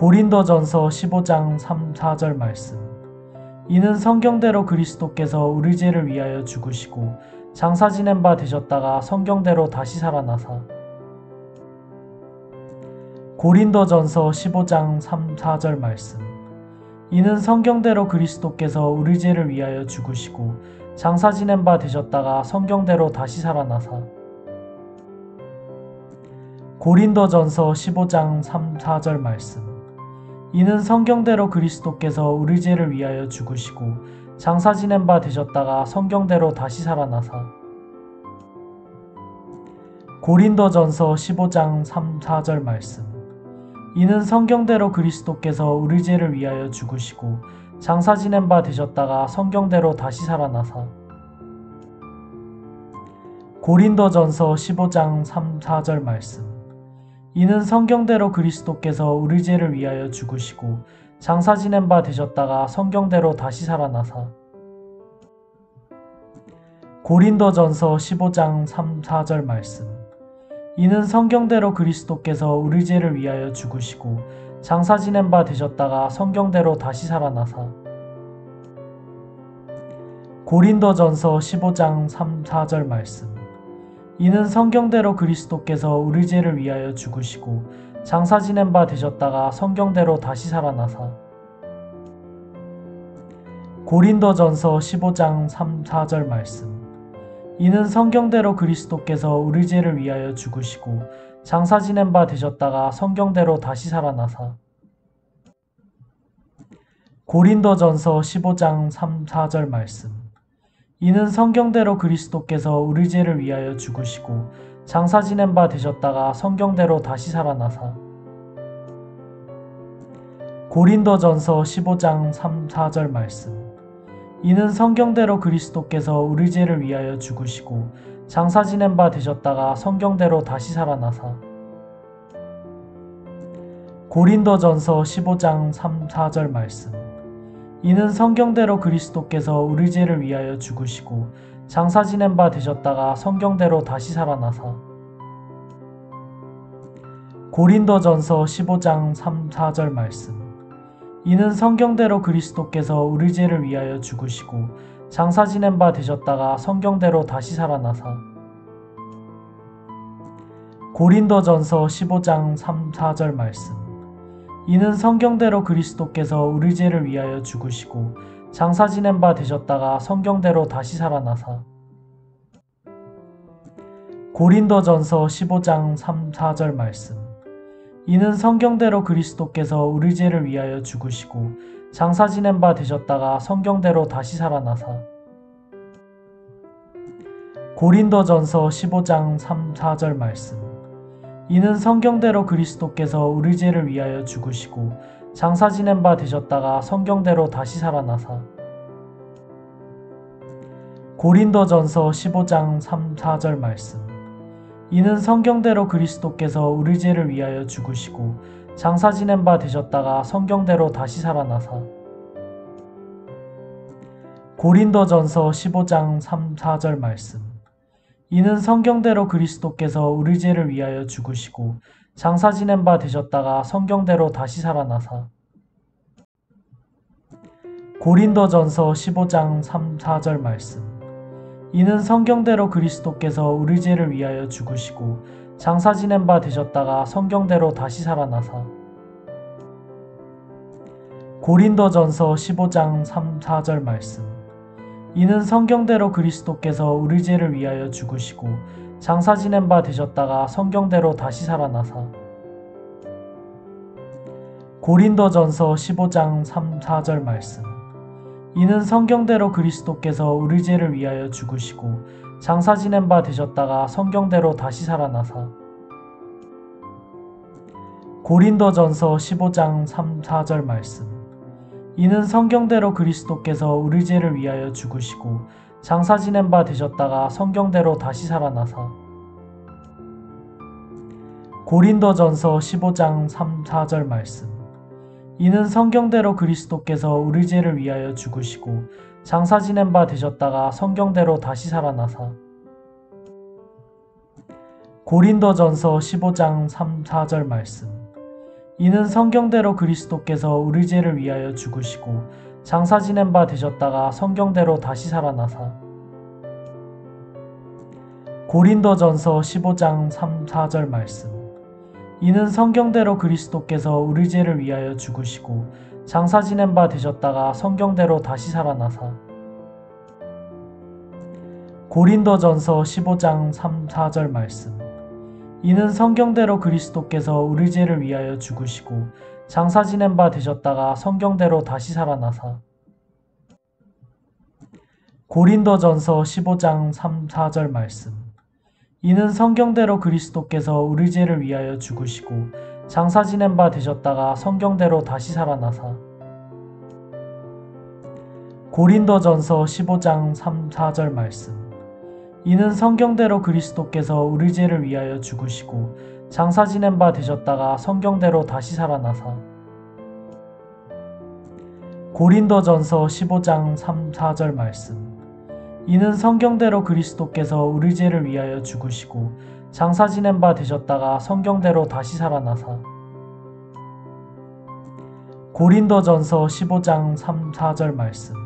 고린도전서 15장 3, 4절 말씀. 이는 성경대로 그리스도께서 우리 죄를 위하여 죽으시고 장사 지낸 바 되셨다가 성경대로 다시 살아나사. 고린도전서 15장 3, 4절 말씀. 이는 성경대로 그리스도께서 우리 죄를 위하여 죽으시고 장사 지낸 바 되셨다가 성경대로 다시 살아나사. 고린도전서 15장 3, 4절 말씀. 이는 성경대로 그리스도께서 우리 죄를 위하여 죽으시고 장사 지낸 바 되셨다가 성경대로 다시 살아나사. 고린도전서 15장 3, 4절 말씀. 이는 성경대로 그리스도께서 우리 죄를 위하여 죽으시고 장사 지낸 바 되셨다가 성경대로 다시 살아나사. 고린도전서 15장 3, 4절 말씀. 이는 성경대로 그리스도께서 우리 죄를 위하여 죽으시고 장사 지낸 바 되셨다가 성경대로 다시 살아나사. 고린도전서 15장 3, 4절 말씀. 이는 성경대로 그리스도께서 우리 죄를 위하여 죽으시고 장사 지낸 바 되셨다가 성경대로 다시 살아나사. 고린도전서 15장 3, 4절 말씀. 이는 성경대로 그리스도께서 우리 죄를 위하여 죽으시고 장사 지낸 바 되셨다가 성경대로 다시 살아나사. 고린도전서 15장 3, 4절 말씀. 이는 성경대로 그리스도께서 우리 죄를 위하여 죽으시고 장사 지낸 바 되셨다가 성경대로 다시 살아나사. 고린도전서 15장 3, 4절 말씀. 이는 성경대로 그리스도께서 우리 죄를 위하여 죽으시고 장사 지낸 바 되셨다가 성경대로 다시 살아나사. 고린도전서 15장 3, 4절 말씀. 이는 성경대로 그리스도께서 우리 죄를 위하여 죽으시고 장사 지낸 바 되셨다가 성경대로 다시 살아나사. 고린도전서 15장 3, 4절 말씀. 이는 성경대로 그리스도께서 우리 죄를 위하여 죽으시고 장사 지낸 바 되셨다가 성경대로 다시 살아나사. 고린도전서 15장 3, 4절 말씀. 이는 성경대로 그리스도께서 우리 죄를 위하여 죽으시고 장사 지낸 바 되셨다가 성경대로 다시 살아나사. 고린도전서 15장 3, 4절 말씀. 이는 성경대로 그리스도께서 우리 죄를 위하여 죽으시고 장사 지낸 바 되셨다가 성경대로 다시 살아나사. 고린도전서 15장 3, 4절 말씀. 이는 성경대로 그리스도께서 우리 죄를 위하여 죽으시고 장사 지낸 바 되셨다가 성경대로 다시 살아나사. 고린도전서 15장 3, 4절 말씀. 이는 성경대로 그리스도께서 우리 죄를 위하여 죽으시고 장사 지낸 바 되셨다가 성경대로 다시 살아나사. 고린도전서 15장 3, 4절 말씀. 이는 성경대로 그리스도께서 우리 죄를 위하여 죽으시고 장사 지낸 바 되셨다가 성경대로 다시 살아나사. 고린도전서 15장 3, 4절 말씀. 이는 성경대로 그리스도께서 우리 죄를 위하여 죽으시고 장사 지낸 바 되셨다가 성경대로 다시 살아나사. 고린도전서 15장 3, 4절 말씀. 이는 성경대로 그리스도께서 우리 죄를 위하여 죽으시고 장사 지낸 바 되셨다가 성경대로 다시 살아나사. 고린도전서 15장 3, 4절 말씀. 이는 성경대로 그리스도께서 우리 죄를 위하여 죽으시고 장사 지낸 바 되셨다가 성경대로 다시 살아나사. 고린도전서 15장 3, 4절 말씀. 이는 성경대로 그리스도께서 우리 죄를 위하여 죽으시고 장사 지낸 바 되셨다가 성경대로 다시 살아나사. 고린도전서 15장 3, 4절 말씀. 이는 성경대로 그리스도께서 우리 죄를 위하여 죽으시고 장사 지낸 바 되셨다가 성경대로 다시 살아나사. 고린도전서 15장 3, 4절 말씀. 이는 성경대로 그리스도께서 우리 죄를 위하여 죽으시고 장사 지낸 바 되셨다가 성경대로 다시 살아나사. 고린도전서 15장 3, 4절 말씀. 이는 성경대로 그리스도께서 우리 죄를 위하여 죽으시고 장사 지낸 바 되셨다가 성경대로 다시 살아나사 고린도전서 15장 3, 4절 말씀. 이는 성경대로 그리스도께서 우리 죄를 위하여 죽으시고 장사 지낸 바 되셨다가 성경대로 다시 살아나사 고린도전서 15장 3, 4절 말씀. 이는 성경대로 그리스도께서 우리 죄를 위하여 죽으시고 장사 지낸 바 되셨다가 성경대로 다시 살아나사 고린도전서 15장 3, 4절 말씀. 이는 성경대로 그리스도께서 우리 죄를 위하여 죽으시고 장사 지낸 바 되셨다가 성경대로 다시 살아나사 고린도전서 15장 3, 4절 말씀. 이는 성경대로 그리스도께서 우리 죄를 위하여 죽으시고 장사 지낸 바 되셨다가 성경대로 다시 살아나사 고린도전서 15장 3, 4절 말씀. 이는 성경대로 그리스도께서 우리 죄를 위하여 죽으시고 장사 지낸 바 되셨다가 성경대로 다시 살아나사 고린도전서 15장 3, 4절 말씀.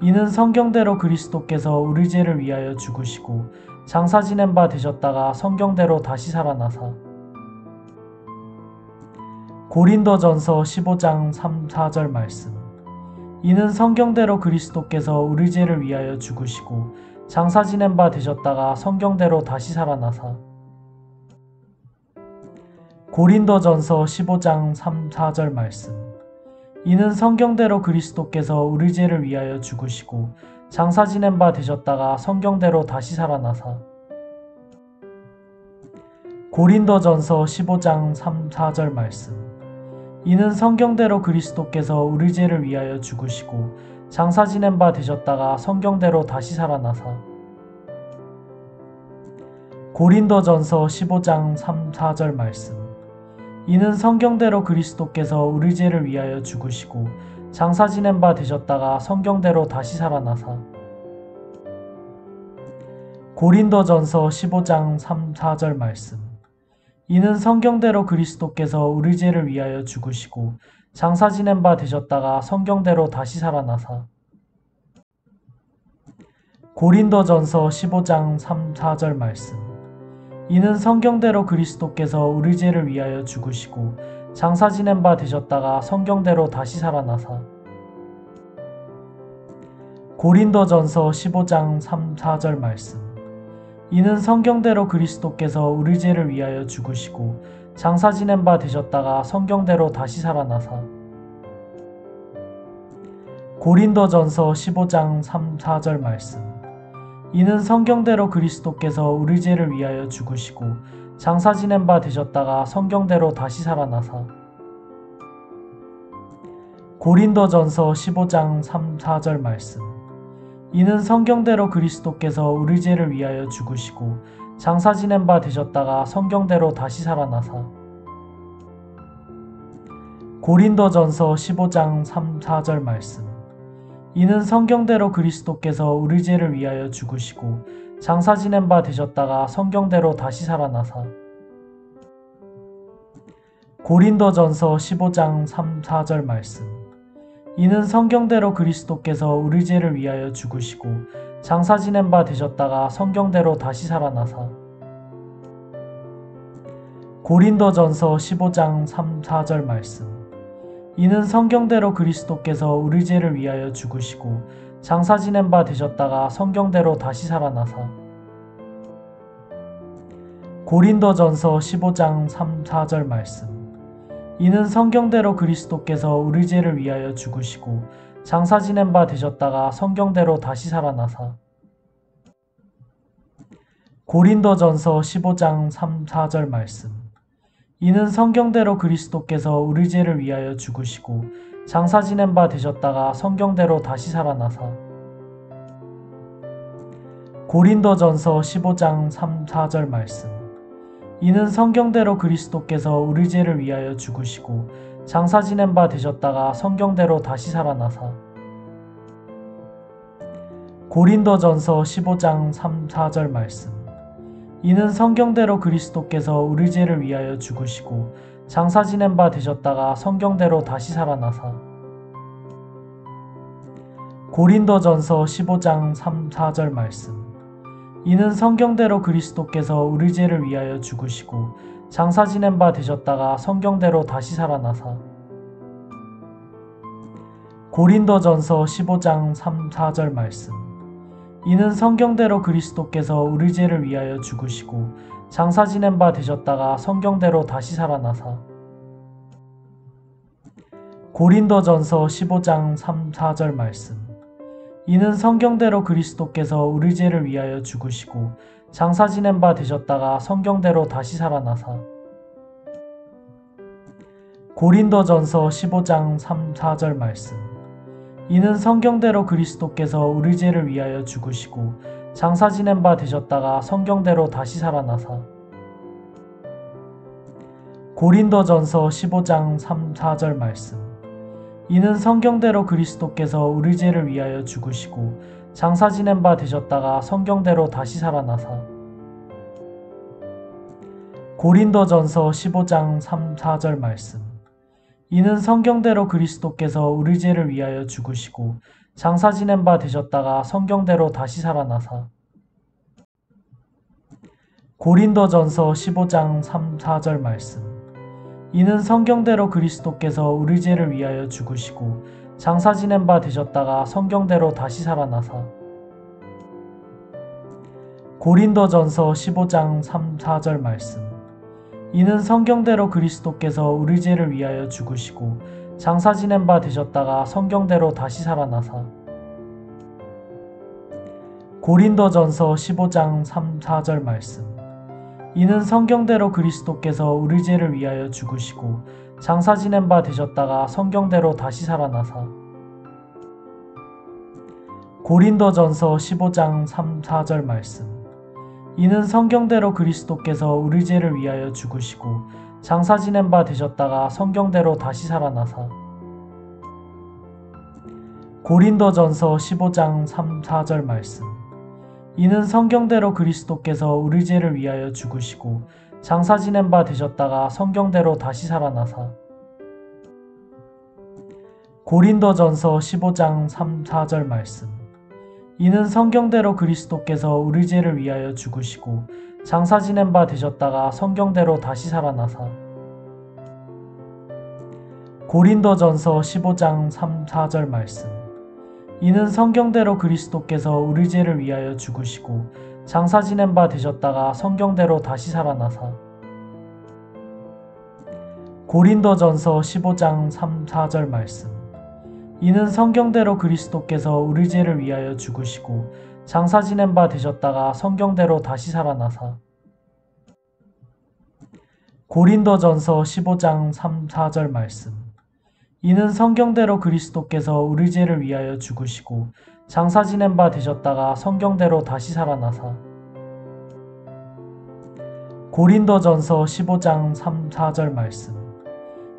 이는 성경대로 그리스도께서 우리 죄를 위하여 죽으시고 장사 지낸 바 되셨다가 성경대로 다시 살아나사 고린도전서 15장 3, 4절 말씀. 이는 성경대로 그리스도께서 우리 죄를 위하여 죽으시고 장사 지낸 바 되셨다가 성경대로 다시 살아나사 고린도전서 15장 3, 4절 말씀. 이는 성경대로 그리스도께서 우리 죄를 위하여 죽으시고 장사 지낸 바 되셨다가 성경대로 다시 살아나사 고린도전서 15장 3, 4절 말씀. 이는 성경대로 그리스도께서 우리 죄를 위하여 죽으시고 장사 지낸 바 되셨다가 성경대로 다시 살아나사 고린도전서 15장 3, 4절 말씀. 이는 성경대로 그리스도께서 우리 죄를 위하여 죽으시고 장사 지낸 바 되셨다가 성경대로 다시 살아나사 고린도전서 15장 3, 4절 말씀. 이는 성경대로 그리스도께서 우리 죄를 위하여 죽으시고 장사 지낸 바 되셨다가 성경대로 다시 살아나사 고린도전서 15장 3, 4절 말씀. 이는 성경대로 그리스도께서 우리 죄를 위하여 죽으시고 장사 지낸 바 되셨다가 성경대로 다시 살아나사 고린도전서 15장 3, 4절 말씀. 이는 성경대로 그리스도께서 우리 죄를 위하여 죽으시고 장사 지낸 바 되셨다가 성경대로 다시 살아나사 고린도전서 15장 3, 4절 말씀. 이는 성경대로 그리스도께서 우리 죄를 위하여 죽으시고 장사 지낸 바 되셨다가 성경대로 다시 살아나사 고린도전서 15장 3, 4절 말씀. 이는 성경대로 그리스도께서 우리 죄를 위하여 죽으시고 장사 지낸 바 되셨다가 성경대로 다시 살아나사 고린도전서 15장 3, 4절 말씀. 이는 성경대로 그리스도께서 우리 죄를 위하여 죽으시고 장사 지낸 바 되셨다가 성경대로 다시 살아나사 고린도전서 15장 3, 4절 말씀. 이는 성경대로 그리스도께서 우리 죄를 위하여 죽으시고 장사 지낸 바 되셨다가 성경대로 다시 살아나사 고린도전서 15장 3, 4절 말씀. 이는 성경대로 그리스도께서 우리 죄를 위하여 죽으시고 장사 지낸 바 되셨다가 성경대로 다시 살아나사 고린도전서 15장 3, 4절 말씀. 이는 성경대로 그리스도께서 우리 죄를 위하여 죽으시고 장사 지낸 바 되셨다가 성경대로 다시 살아나사 고린도전서 15장 3, 4절 말씀. 이는 성경대로 그리스도께서 우리 죄를 위하여 죽으시고 장사 지낸 바 되셨다가 성경대로 다시 살아나사 고린도전서 15장 3, 4절 말씀. 이는 성경대로 그리스도께서 우리 죄를 위하여 죽으시고 장사 지낸 바 되셨다가 성경대로 다시 살아나사 고린도전서 15장 3, 4절 말씀. 이는 성경대로 그리스도께서 우리 죄를 위하여 죽으시고 장사 지낸 바 되셨다가 성경대로 다시 살아나사 고린도전서 15장 3, 4절 말씀. 이는 성경대로 그리스도께서 우리 죄를 위하여 죽으시고 장사 지낸 바 되셨다가 성경대로 다시 살아나사 고린도전서 15장 3, 4절 말씀. 이는 성경대로 그리스도께서 우리 죄를 위하여 죽으시고 장사 지낸 바 되셨다가 성경대로 다시 살아나사 고린도전서 15장 3, 4절 말씀. 이는 성경대로 그리스도께서 우리 죄를 위하여 죽으시고 장사 지낸 바 되셨다가 성경대로 다시 살아나사 고린도전서 15장 3, 4절 말씀. 이는 성경대로 그리스도께서 우리 죄를 위하여 죽으시고 장사 지낸 바 되셨다가 성경대로 다시 살아나사 고린도전서 15장 3, 4절 말씀. 이는 성경대로 그리스도께서 우리 죄를 위하여 죽으시고 장사 지낸 바 되셨다가 성경대로 다시 살아나사 고린도전서 15장 3, 4절 말씀. 이는 성경대로 그리스도께서 우리 죄를 위하여 죽으시고 장사 지낸 바 되셨다가 성경대로 다시 살아나사 고린도전서 15장 3, 4절 말씀. 이는 성경대로 그리스도께서 우리 죄를 위하여 죽으시고 장사 지낸 바 되셨다가 성경대로 다시 살아나사 고린도전서 15장 3, 4절 말씀. 이는 성경대로 그리스도께서 우리 죄를 위하여 죽으시고 장사 지낸 바 되셨다가 성경대로 다시 살아나사 고린도전서 15장 3, 4절 말씀. 이는 성경대로 그리스도께서 우리 죄를 위하여 죽으시고 장사 지낸 바 되셨다가 성경대로 다시 살아나사 고린도전서 15장 3, 4절 말씀. 이는 성경대로 그리스도께서 우리 죄를 위하여 죽으시고 장사 지낸 바 되셨다가 성경대로 다시 살아나사 고린도전서 15장 3, 4절 말씀. 이는 성경대로 그리스도께서 우리 죄를 위하여 죽으시고 장사 지낸 바 되셨다가 성경대로 다시 살아나사 고린도전서 15장 3, 4절 말씀. 이는 성경대로 그리스도께서 우리 죄를 위하여 죽으시고 장사 지낸 바 되셨다가 성경대로 다시 살아나사 고린도전서 15장 3, 4절 말씀. 이는 성경대로 그리스도께서 우리 죄를 위하여 죽으시고 장사 지낸 바 되셨다가 성경대로 다시 살아나사 고린도전서 15장 3, 4절 말씀. 이는 성경대로 그리스도께서 우리 죄를 위하여 죽으시고 장사 지낸 바 되셨다가 성경대로 다시 살아나사 고린도전서 15장 3, 4절 말씀. 이는 성경대로 그리스도께서 우리 죄를 위하여 죽으시고 장사 지낸 바 되셨다가 성경대로 다시 살아나사 고린도전서 15장 3, 4절 말씀.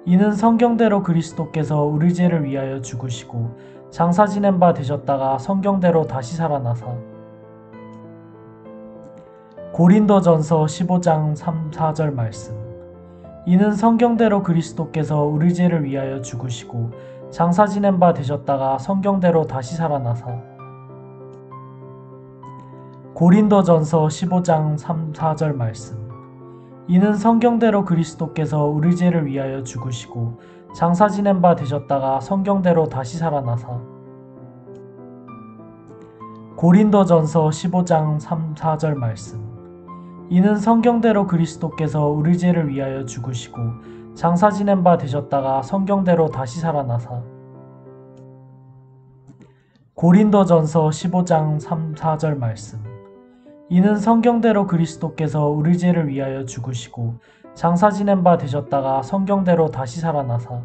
이는 성경대로 그리스도께서 우리 죄를 위하여 죽으시고 장사 지낸 바 되셨다가 성경대로 다시 살아나사 고린도전서 15장 3, 4절 말씀. 이는 성경대로 그리스도께서 우리 죄를 위하여 죽으시고 장사 지낸 바 되셨다가 성경대로 다시 살아나사 고린도전서 15장 3, 4절 말씀. 이는 성경대로 그리스도께서 우리 죄를 위하여 죽으시고 장사 지낸 바 되셨다가 성경대로 다시 살아나사 고린도전서 15장 3, 4절 말씀. 이는 성경대로 그리스도께서 우리 죄를 위하여 죽으시고 장사 지낸 바 되셨다가 성경대로 다시 살아나사 고린도전서 15장 3, 4절 말씀. 이는 성경대로 그리스도께서 우리 죄를 위하여 죽으시고 장사 지낸 바 되셨다가 성경대로 다시 살아나사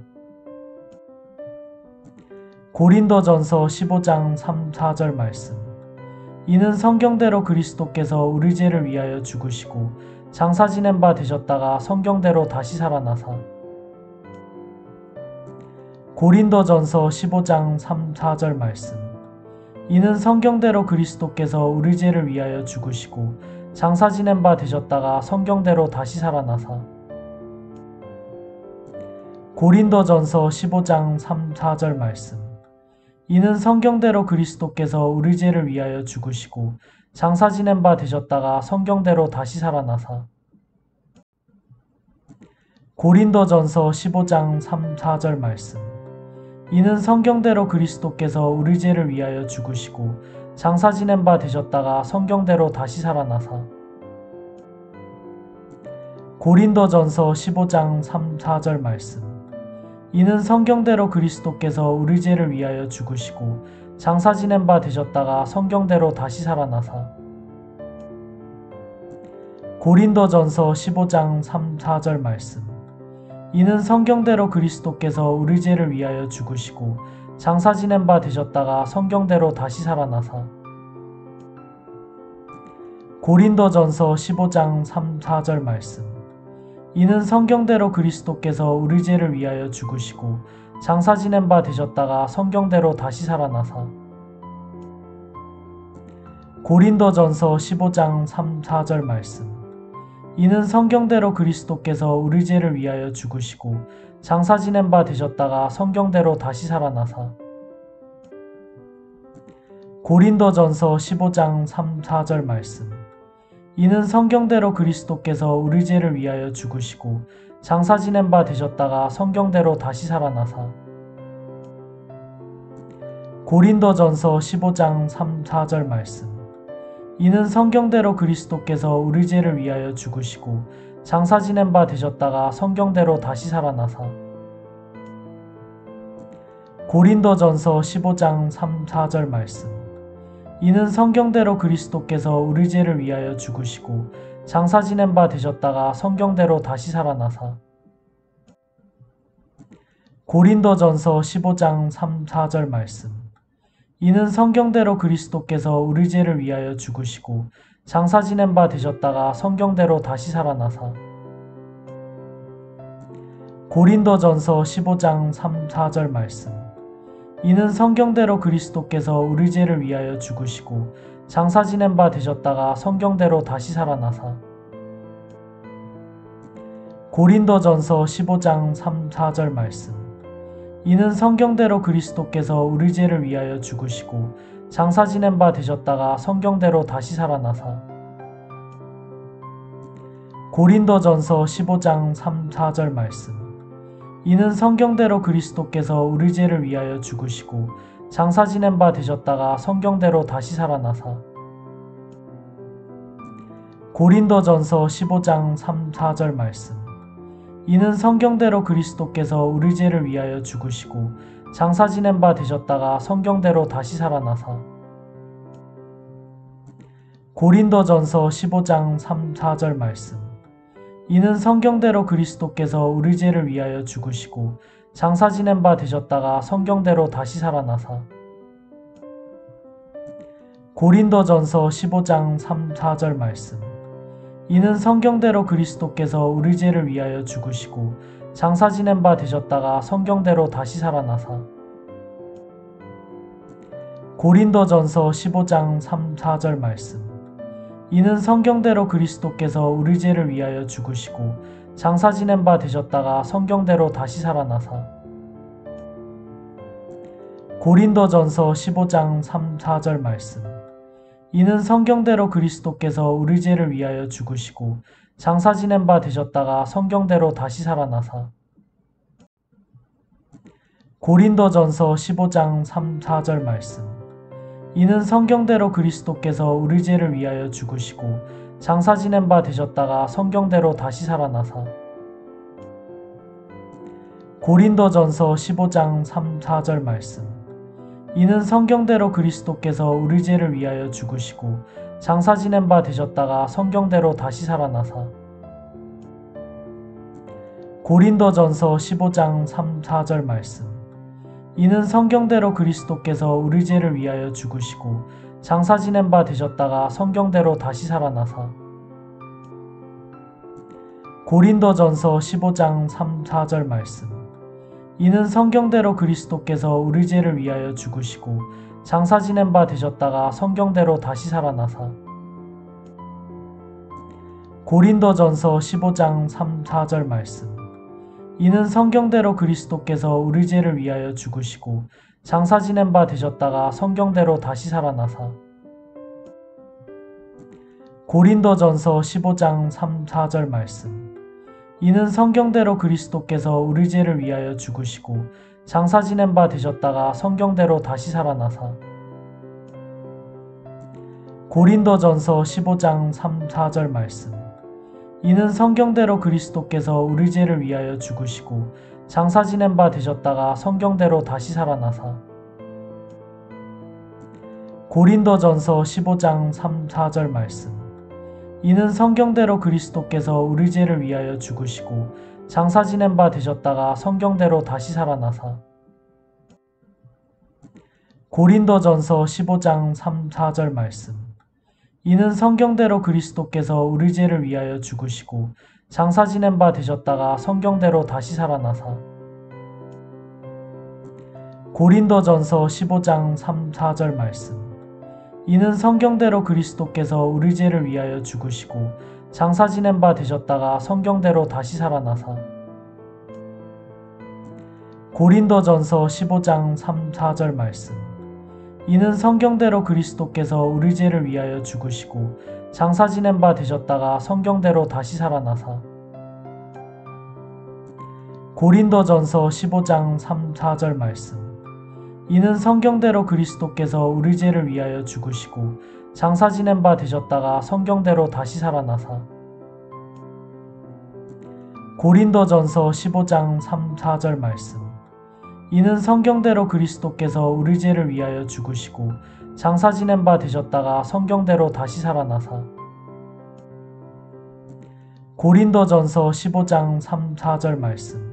고린도전서 15장 3, 4절 말씀. 이는 성경대로 그리스도께서 우리 죄를 위하여 죽으시고 장사 지낸 바 되셨다가 성경대로 다시 살아나사 고린도전서 15장 3, 4절 말씀. 이는 성경대로 그리스도께서 우리 죄를 위하여 죽으시고 장사 지낸 바 되셨다가 성경대로 다시 살아나사 고린도전서 15장 3, 4절 말씀. 이는 성경대로 그리스도께서 우리 죄를 위하여 죽으시고 장사 지낸 바 되셨다가 성경대로 다시 살아나사. 고린도전서 15장 3, 4절 말씀. 이는 성경대로 그리스도께서 우리 죄를 위하여 죽으시고 장사 지낸 바 되셨다가 성경대로 다시 살아나사. 고린도전서 15장 3, 4절 말씀. 이는 성경대로 그리스도께서 우리 죄를 위하여 죽으시고 장사 지낸 바 되셨다가 성경대로 다시 살아나사. 고린도전서 15장 3, 4절 말씀. 이는 성경대로 그리스도께서 우리 죄를 위하여 죽으시고 장사 지낸 바 되셨다가 성경대로 다시 살아나사. 고린도전서 15장 3, 4절 말씀. 이는 성경대로 그리스도께서 우리 죄를 위하여 죽으시고 장사 지낸 바 되셨다가 성경대로 다시 살아나사. 고린도전서 15장 3, 4절 말씀. 이는 성경대로 그리스도께서 우리 죄를 위하여 죽으시고 장사 지낸 바 되셨다가 성경대로 다시 살아나사. 고린도전서 15장 3, 4절 말씀. 이는 성경대로 그리스도께서 우리 죄를 위하여 죽으시고 장사 지낸 바 되셨다가 성경대로 다시 살아나사. 고린도전서 15장 3, 4절 말씀. 이는 성경대로 그리스도께서 우리 죄를 위하여 죽으시고 장사 지낸 바 되셨다가 성경대로 다시 살아나사. 고린도전서 15장 3, 4절 말씀. 이는 성경대로 그리스도께서 우리 죄를 위하여 죽으시고 장사 지낸 바 되셨다가 성경대로 다시 살아나사. 고린도전서 15장 3, 4절 말씀. 이는 성경대로 그리스도께서 우리 죄를 위하여 죽으시고 장사 지낸 바 되셨다가 성경대로 다시 살아나사. 고린도전서 15장 3, 4절 말씀. 이는 성경대로 그리스도께서 우리 죄를 위하여 죽으시고 장사 지낸 바 되셨다가 성경대로 다시 살아나사. 고린도전서 15장 3, 4절 말씀. 이는 성경대로 그리스도께서 우리 죄를 위하여 죽으시고 장사 지낸 바 되셨다가 성경대로 다시 살아나사. 고린도전서 15장 3, 4절 말씀. 이는 성경대로 그리스도께서 우리 죄를 위하여 죽으시고 장사 지낸 바 되셨다가 성경대로 다시 살아나사. 고린도전서 15장 3, 4절 말씀. 이는 성경대로 그리스도께서 우리 죄를 위하여 죽으시고 장사 지낸 바 되셨다가 성경대로 다시 살아나사. 고린도전서 15장 3, 4절 말씀. 이는 성경대로 그리스도께서 우리 죄를 위하여 죽으시고 장사 지낸 바 되셨다가 성경대로 다시 살아나사. 고린도전서 15장 3, 4절 말씀. 이는 성경대로 그리스도께서 우리 죄를 위하여 죽으시고 장사 지낸 바 되셨다가 성경대로 다시 살아나사. 고린도전서 15장 3, 4절 말씀. 이는 성경대로 그리스도께서 우리 죄를 위하여 죽으시고 장사 지낸 바 되셨다가 성경대로 다시 살아나사. 고린도전서 15장 3, 4절 말씀. 이는 성경대로 그리스도께서 우리 죄를 위하여 죽으시고 장사 지낸 바 되셨다가 성경대로 다시 살아나사. 고린도전서 15장 3, 4절 말씀. 이는 성경대로 그리스도께서 우리 죄를 위하여 죽으시고 장사 지낸 바 되셨다가 성경대로 다시 살아나사. 고린도전서 15장 3, 4절 말씀. 이는 성경대로 그리스도께서 우리 죄를 위하여 죽으시고 장사 지낸 바 되셨다가 성경대로 다시 살아나사. 고린도전서 15장 3, 4절 말씀. 이는 성경대로 그리스도께서 우리 죄를 위하여 죽으시고 장사 지낸 바 되셨다가 성경대로 다시 살아나사. 고린도전서 15장 3, 4절 말씀. 이는 성경대로 그리스도께서 우리 죄를 위하여 죽으시고 장사 지낸 바 되셨다가 성경대로 다시 살아나사. 고린도전서 15장 3, 4절 말씀. 이는 성경대로 그리스도께서 우리 죄를 위하여 죽으시고 장사 지낸 바 되셨다가 성경대로 다시 살아나사 고린도전서 15장 3, 4절 말씀. 이는 성경대로 그리스도께서 우리 죄를 위하여 죽으시고 장사 지낸 바 되셨다가 성경대로 다시 살아나사 고린도전서 15장 3, 4절 말씀. 이는 성경대로 그리스도께서 우리 죄를 위하여 죽으시고 장사 지낸 바 되셨다가 성경대로 다시 살아나사 고린도전서 15장 3, 4절 말씀. 이는 성경대로 그리스도께서 우리 죄를 위하여 죽으시고 장사 지낸 바 되셨다가 성경대로 다시 살아나사 고린도전서 15장 3, 4절 말씀. 이는 성경대로 그리스도께서 우리 죄를 위하여 죽으시고 장사 지낸 바 되셨다가 성경대로 다시 살아나사 고린도전서 15장 3, 4절 말씀. 이는 성경대로 그리스도께서 우리 죄를 위하여 죽으시고 장사 지낸 바 되셨다가 성경대로 다시 살아나사 고린도전서 15장 3, 4절 말씀. 이는 성경대로 그리스도께서 우리 죄를 위하여 죽으시고 장사 지낸 바 되셨다가 성경대로 다시 살아나사 고린도전서 15장 3, 4절 말씀. 이는 성경대로 그리스도께서 우리 죄를 위하여 죽으시고 장사 지낸 바 되셨다가 성경대로 다시 살아나사 고린도전서 15장 3, 4절 말씀. 이는 성경대로 그리스도께서 우리 죄를 위하여 죽으시고 장사 지낸 바 되셨다가 성경대로 다시 살아나사 고린도전서 15장 3, 4절 말씀.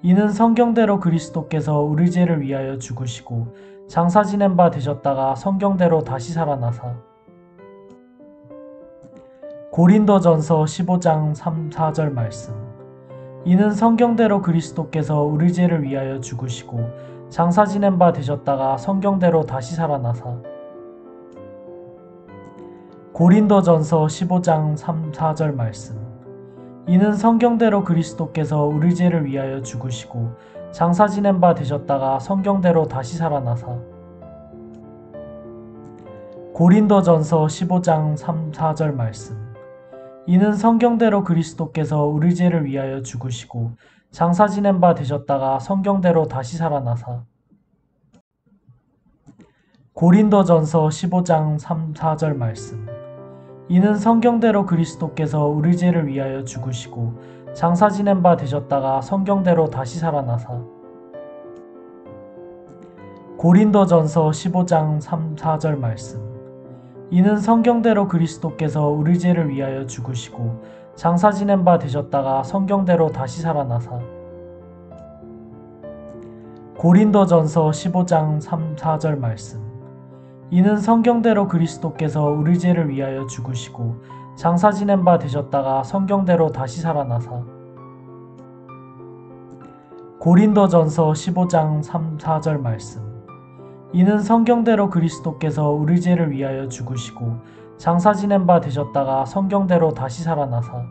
이는 성경대로 그리스도께서 우리 죄를 위하여 죽으시고 장사 지낸 바 되셨다가 성경대로 다시 살아나사 고린도전서 15장 3, 4절 말씀. 이는 성경대로 그리스도께서 우리 죄를 위하여 죽으시고 장사 지낸 바 되셨다가 성경대로 다시 살아나사 고린도전서 15장 3, 4절 말씀. 이는 성경대로 그리스도께서 우리 죄를 위하여 죽으시고 장사 지낸 바 되셨다가 성경대로 다시 살아나사 고린도전서 15장 3, 4절 말씀. 이는 성경대로 그리스도께서 우리 죄를 위하여 죽으시고 장사 지낸 바 되셨다가 성경대로 다시 살아나사 고린도전서 15장 3, 4절 말씀. 이는 성경대로 그리스도께서 우리 죄를 위하여 죽으시고 장사 지낸 바 되셨다가 성경대로 다시 살아나사 고린도전서 15장 3, 4절 말씀. 이는 성경대로 그리스도께서 우리 죄를 위하여 죽으시고 장사 지낸 바 되셨다가 성경대로 다시 살아나사 고린도전서 15장 3, 4절 말씀. 이는 성경대로 그리스도께서 우리 죄를 위하여 죽으시고 장사 지낸 바 되셨다가 성경대로 다시 살아나사 고린도전서 15장 3, 4절 말씀. 이는 성경대로 그리스도께서 우리 죄를 위하여 죽으시고 장사 지낸 바 되셨다가 성경대로 다시 살아나사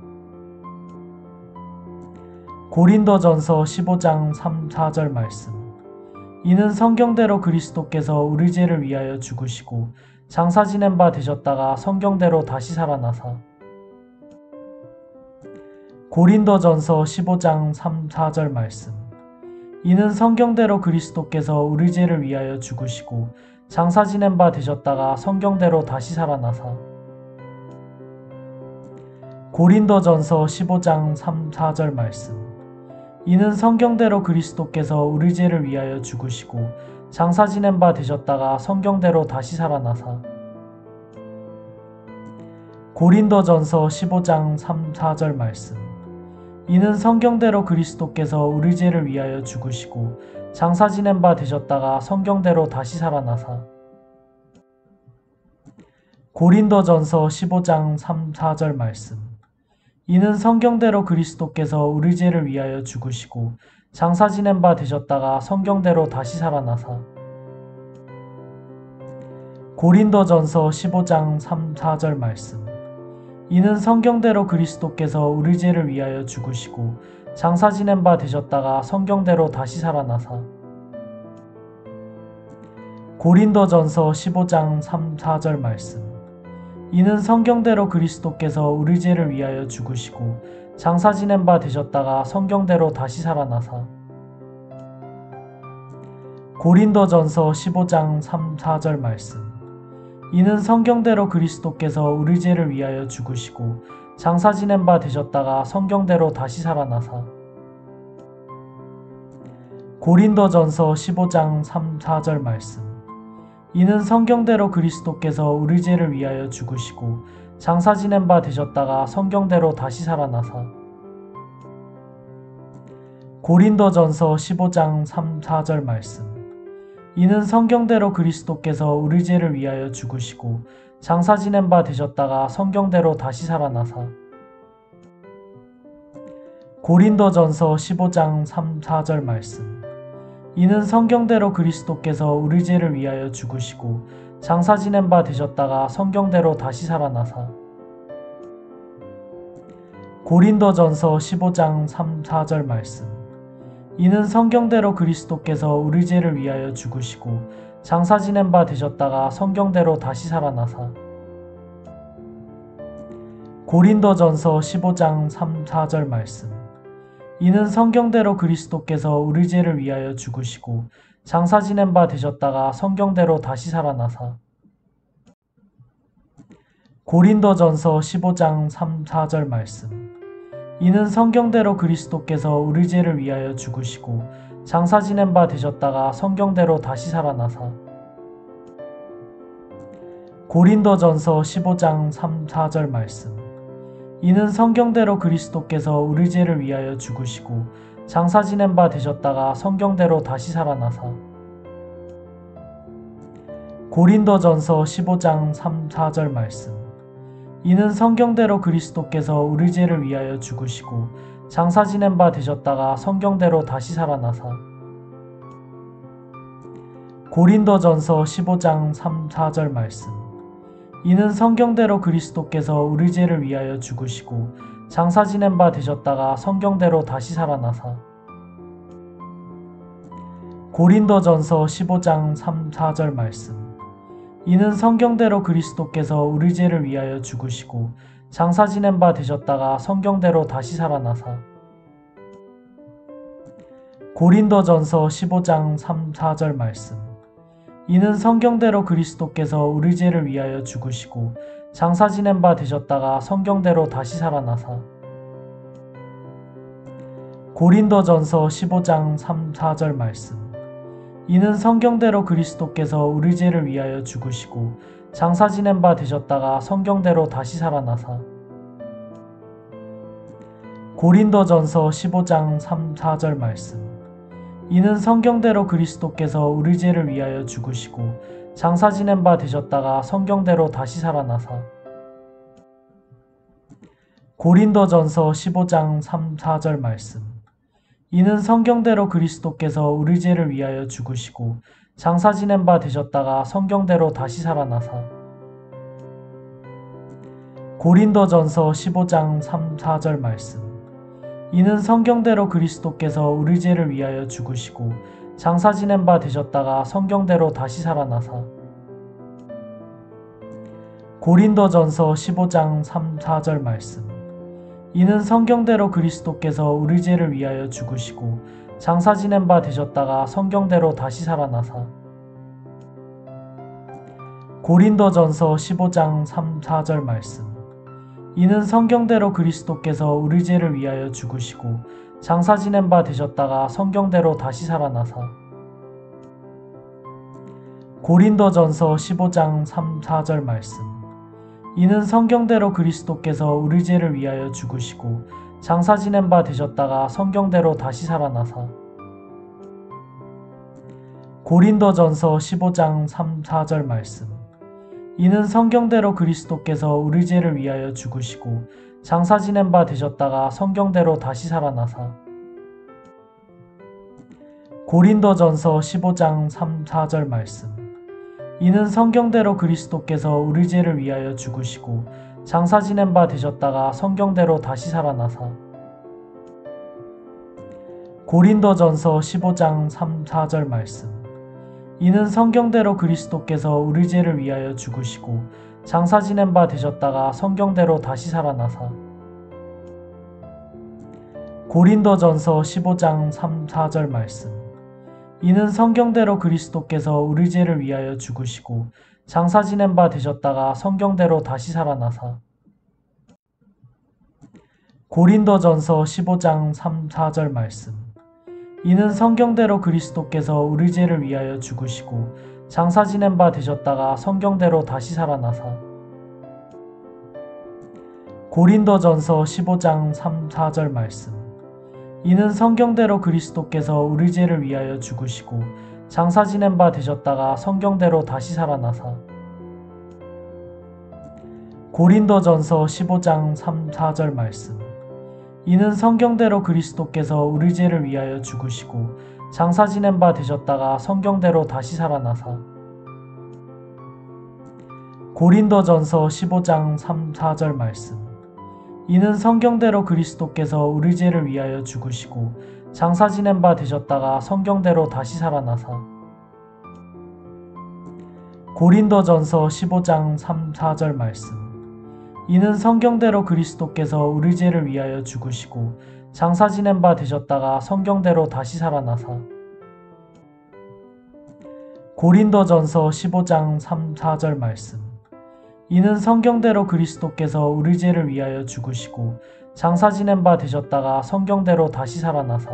고린도전서 15장 3, 4절 말씀. 이는 성경대로 그리스도께서 우리 죄를 위하여 죽으시고 장사 지낸 바 되셨다가 성경대로 다시 살아나사 고린도전서 15장 3, 4절 말씀. 이는 성경대로 그리스도께서 우리 죄를 위하여 죽으시고 장사 지낸 바 되셨다가 성경대로 다시 살아나사 고린도전서 15장 3, 4절 말씀. 이는 성경대로 그리스도께서 우리 죄를 위하여 죽으시고 장사 지낸 바 되셨다가 성경대로 다시 살아나사 고린도전서 15장 3, 4절 말씀. 이는 성경대로 그리스도께서 우리 죄를 위하여 죽으시고 장사 지낸 바 되셨다가 성경대로 다시 살아나사 고린도전서 15장 3, 4절 말씀. 이는 성경대로 그리스도께서 우리 죄를 위하여 죽으시고 장사 지낸 바 되셨다가 성경대로 다시 살아나사 고린도전서 15장 3, 4절 말씀. 이는 성경대로 그리스도께서 우리 죄를 위하여 죽으시고 장사 지낸 바 되셨다가 성경대로 다시 살아나사 고린도전서 15장 3, 4절 말씀. 이는 성경대로 그리스도께서 우리 죄를 위하여 죽으시고 장사 지낸 바 되셨다가 성경대로 다시 살아나사 고린도전서 15장 3, 4절 말씀. 이는 성경대로 그리스도께서 우리 죄를 위하여 죽으시고 장사 지낸 바 되셨다가 성경대로 다시 살아나사 고린도전서 15장 3, 4절 말씀. 이는 성경대로 그리스도께서 우리 죄를 위하여 죽으시고 장사 지낸 바 되셨다가 성경대로 다시 살아나사 고린도전서 15장 3, 4절 말씀. 이는 성경대로 그리스도께서 우리 죄를 위하여 죽으시고 장사 지낸 바 되셨다가 성경대로 다시 살아나사 고린도전서 15장 3, 4절 말씀. 이는 성경대로 그리스도께서 우리 죄를 위하여 죽으시고 장사 지낸 바 되셨다가 성경대로 다시 살아나사 고린도전서 15장 3, 4절 말씀. 이는 성경대로 그리스도께서 우리 죄를 위하여 죽으시고 장사 지낸 바 되셨다가 성경대로 다시 살아나사 고린도전서 15장 3, 4절 말씀. 이는 성경대로 그리스도께서 우리 죄를 위하여 죽으시고 장사 지낸 바 되셨다가 성경대로 다시 살아나사 고린도전서 15장 3, 4절 말씀. 이는 성경대로 그리스도께서 우리 죄를 위하여 죽으시고 장사 지낸 바 되셨다가 성경대로 다시 살아나사 고린도전서 15장 3, 4절 말씀. 이는 성경대로 그리스도께서 우리 죄를 위하여 죽으시고 장사 지낸 바 되셨다가 성경대로 다시 살아나사 고린도전서 15장 3, 4절 말씀. 이는 성경대로 그리스도께서 우리 죄를 위하여 죽으시고 장사 지낸 바 되셨다가 성경대로 다시 살아나사 고린도전서 15장 3, 4절 말씀. 이는 성경대로 그리스도께서 우리 죄를 위하여 죽으시고 장사 지낸 바 되셨다가 성경대로 다시 살아나사 고린도전서 15장 3, 4절 말씀. 이는 성경대로 그리스도께서 우리 죄를 위하여 죽으시고 장사 지낸 바 되셨다가 성경대로 다시 살아나사 고린도전서 15장 3, 4절 말씀. 이는 성경대로 그리스도께서 우리 죄를 위하여 죽으시고 장사 지낸 바 되셨다가 성경대로 다시 살아나사 고린도전서 15장 3, 4절 말씀. 이는 성경대로 그리스도께서 우리 죄를 위하여 죽으시고 장사 지낸 바 되셨다가 성경대로 다시 살아나사 고린도전서 15장 3, 4절 말씀. 이는 성경대로 그리스도께서 우리 죄를 위하여 죽으시고 장사 지낸 바 되셨다가 성경대로 다시 살아나사 고린도전서 15장 3, 4절 말씀. 이는 성경대로 그리스도께서 우리 죄를 위하여 죽으시고 장사 지낸 바 되셨다가 성경대로 다시 살아나사 고린도전서 15장 3, 4절 말씀. 이는 성경대로 그리스도께서 우리 죄를 위하여 죽으시고 장사 지낸 바 되셨다가 성경대로 다시 살아나사 고린도전서 15장 3, 4절 말씀. 이는 성경대로 그리스도께서 우리 죄를 위하여 죽으시고 장사 지낸 바 되셨다가 성경대로 다시 살아나사 고린도전서 15장 3, 4절 말씀. 이는 성경대로 그리스도께서 우리 죄를 위하여 죽으시고 장사 지낸 바 되셨다가 성경대로 다시 살아나사 고린도전서 15장 3, 4절 말씀. 이는 성경대로 그리스도께서 우리 죄를 위하여 죽으시고 장사 지낸 바 되셨다가 성경대로 다시 살아나사 고린도전서 15장 3, 4절 말씀. 이는 성경대로 그리스도께서 우리 죄를 위하여 죽으시고 장사 지낸 바 되셨다가 성경대로 다시 살아나사 고린도전서 15장 3, 4절 말씀. 이는 성경대로 그리스도께서 우리 죄를 위하여 죽으시고 장사 지낸 바 되셨다가 성경대로 다시 살아나사 고린도전서 15장 3, 4절 말씀. 이는 성경대로 그리스도께서 우리 죄를 위하여 죽으시고 장사 지낸 바 되셨다가 성경대로 다시 살아나사. 고린도전서 15장 3, 4절 말씀. 이는 성경대로 그리스도께서 우리 죄를 위하여 죽으시고 장사 지낸 바 되셨다가 성경대로 다시 살아나사. 고린도전서 15장 3, 4절 말씀. 이는 성경대로 그리스도께서 우리 죄를 위하여 죽으시고 장사 지낸 바 되셨다가 성경대로 다시 살아나사. 고린도전서 15장 3, 4절 말씀. 이는 성경대로 그리스도께서 우리 죄를 위하여 죽으시고 장사 지낸 바 되셨다가 성경대로 다시 살아나사. 고린도전서 15장 3, 4절 말씀. 이는 성경대로 그리스도께서 우리 죄를 위하여 죽으시고 장사 지낸 바 되셨다가 성경대로 다시 살아나사. 고린도전서 15장 3, 4절 말씀. 이는 성경대로 그리스도께서 우리 죄를 위하여 죽으시고 장사 지낸 바 되셨다가 성경대로 다시 살아나사. 고린도전서 15장 3, 4절 말씀. 이는 성경대로 그리스도께서 우리 죄를 위하여 죽으시고 장사 지낸 바 되셨다가 성경대로 다시 살아나사. 고린도전서 15장 3, 4절 말씀. 이는 성경대로 그리스도께서 우리 죄를 위하여 죽으시고 장사 지낸 바 되셨다가 성경대로 다시 살아나사.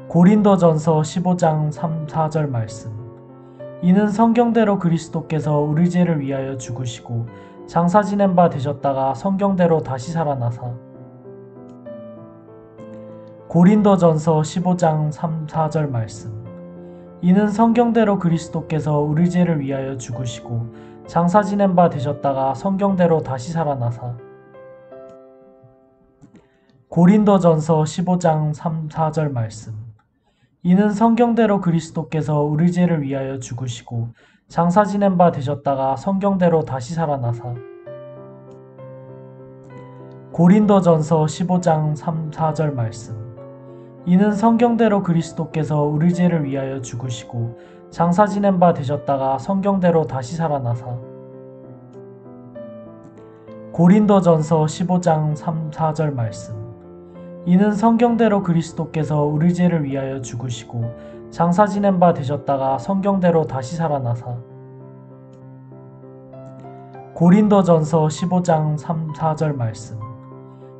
고린도전서 15장 3, 4절 말씀. 이는 성경대로 그리스도께서 우리 죄를 위하여 죽으시고 장사 지낸 바 되셨다가 성경대로 다시 살아나사. 고린도전서 15장 3, 4절 말씀. 이는 성경대로 그리스도께서 우리 죄를 위하여 죽으시고 장사 지낸 바 되셨다가 성경대로 다시 살아나사. 고린도전서 15장 3, 4절 말씀. 이는 성경대로 그리스도께서 우리 죄를 위하여 죽으시고 장사 지낸 바 되셨다가 성경대로 다시 살아나사. 고린도전서 15장 3, 4절 말씀. 이는 성경대로 그리스도께서 우리 죄를 위하여 죽으시고 장사 지낸 바 되셨다가 성경대로 다시 살아나사. 고린도전서 15장 3, 4절 말씀. 이는 성경대로 그리스도께서 우리 죄를 위하여 죽으시고 장사 지낸 바 되셨다가 성경대로 다시 살아나사. 고린도전서 15장 3, 4절 말씀.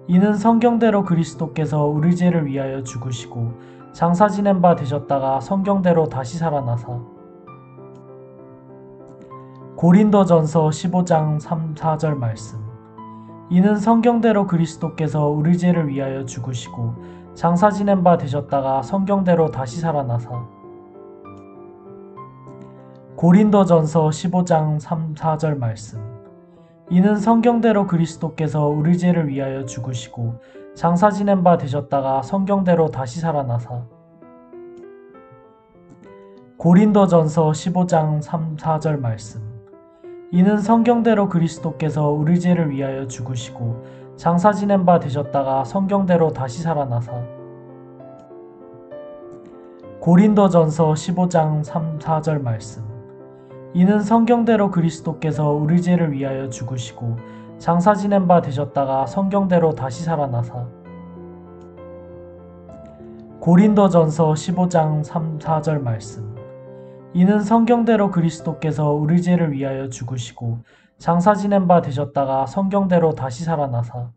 이는 성경대로 그리스도께서 우리 죄를 위하여 죽으시고 장사 지낸 바 되셨다가 성경대로 다시 살아나사. 고린도전서 15장 3, 4절 말씀. 이는 성경대로 그리스도께서 우리 죄를 위하여 죽으시고 장사 지낸 바 되셨다가 성경대로 다시 살아나사. 고린도전서 15장 3, 4절 말씀. 이는 성경대로 그리스도께서 우리 죄를 위하여 죽으시고 장사 지낸 바 되셨다가 성경대로 다시 살아나사. 고린도전서 15장 3, 4절 말씀. 이는 성경대로 그리스도께서 우리 죄를 위하여 죽으시고 장사 지낸 바 되셨다가 성경대로 다시 살아나사. 고린도전서 15장 3, 4절 말씀. 이는 성경대로 그리스도께서 우리 죄를 위하여 죽으시고 장사 지낸 바 되셨다가 성경대로 다시 살아나사. 고린도전서 15장 3, 4절 말씀. 이는 성경대로 그리스도께서 우리 죄를 위하여 죽으시고 장사 지낸 바 되셨다가 성경대로 다시 살아나사.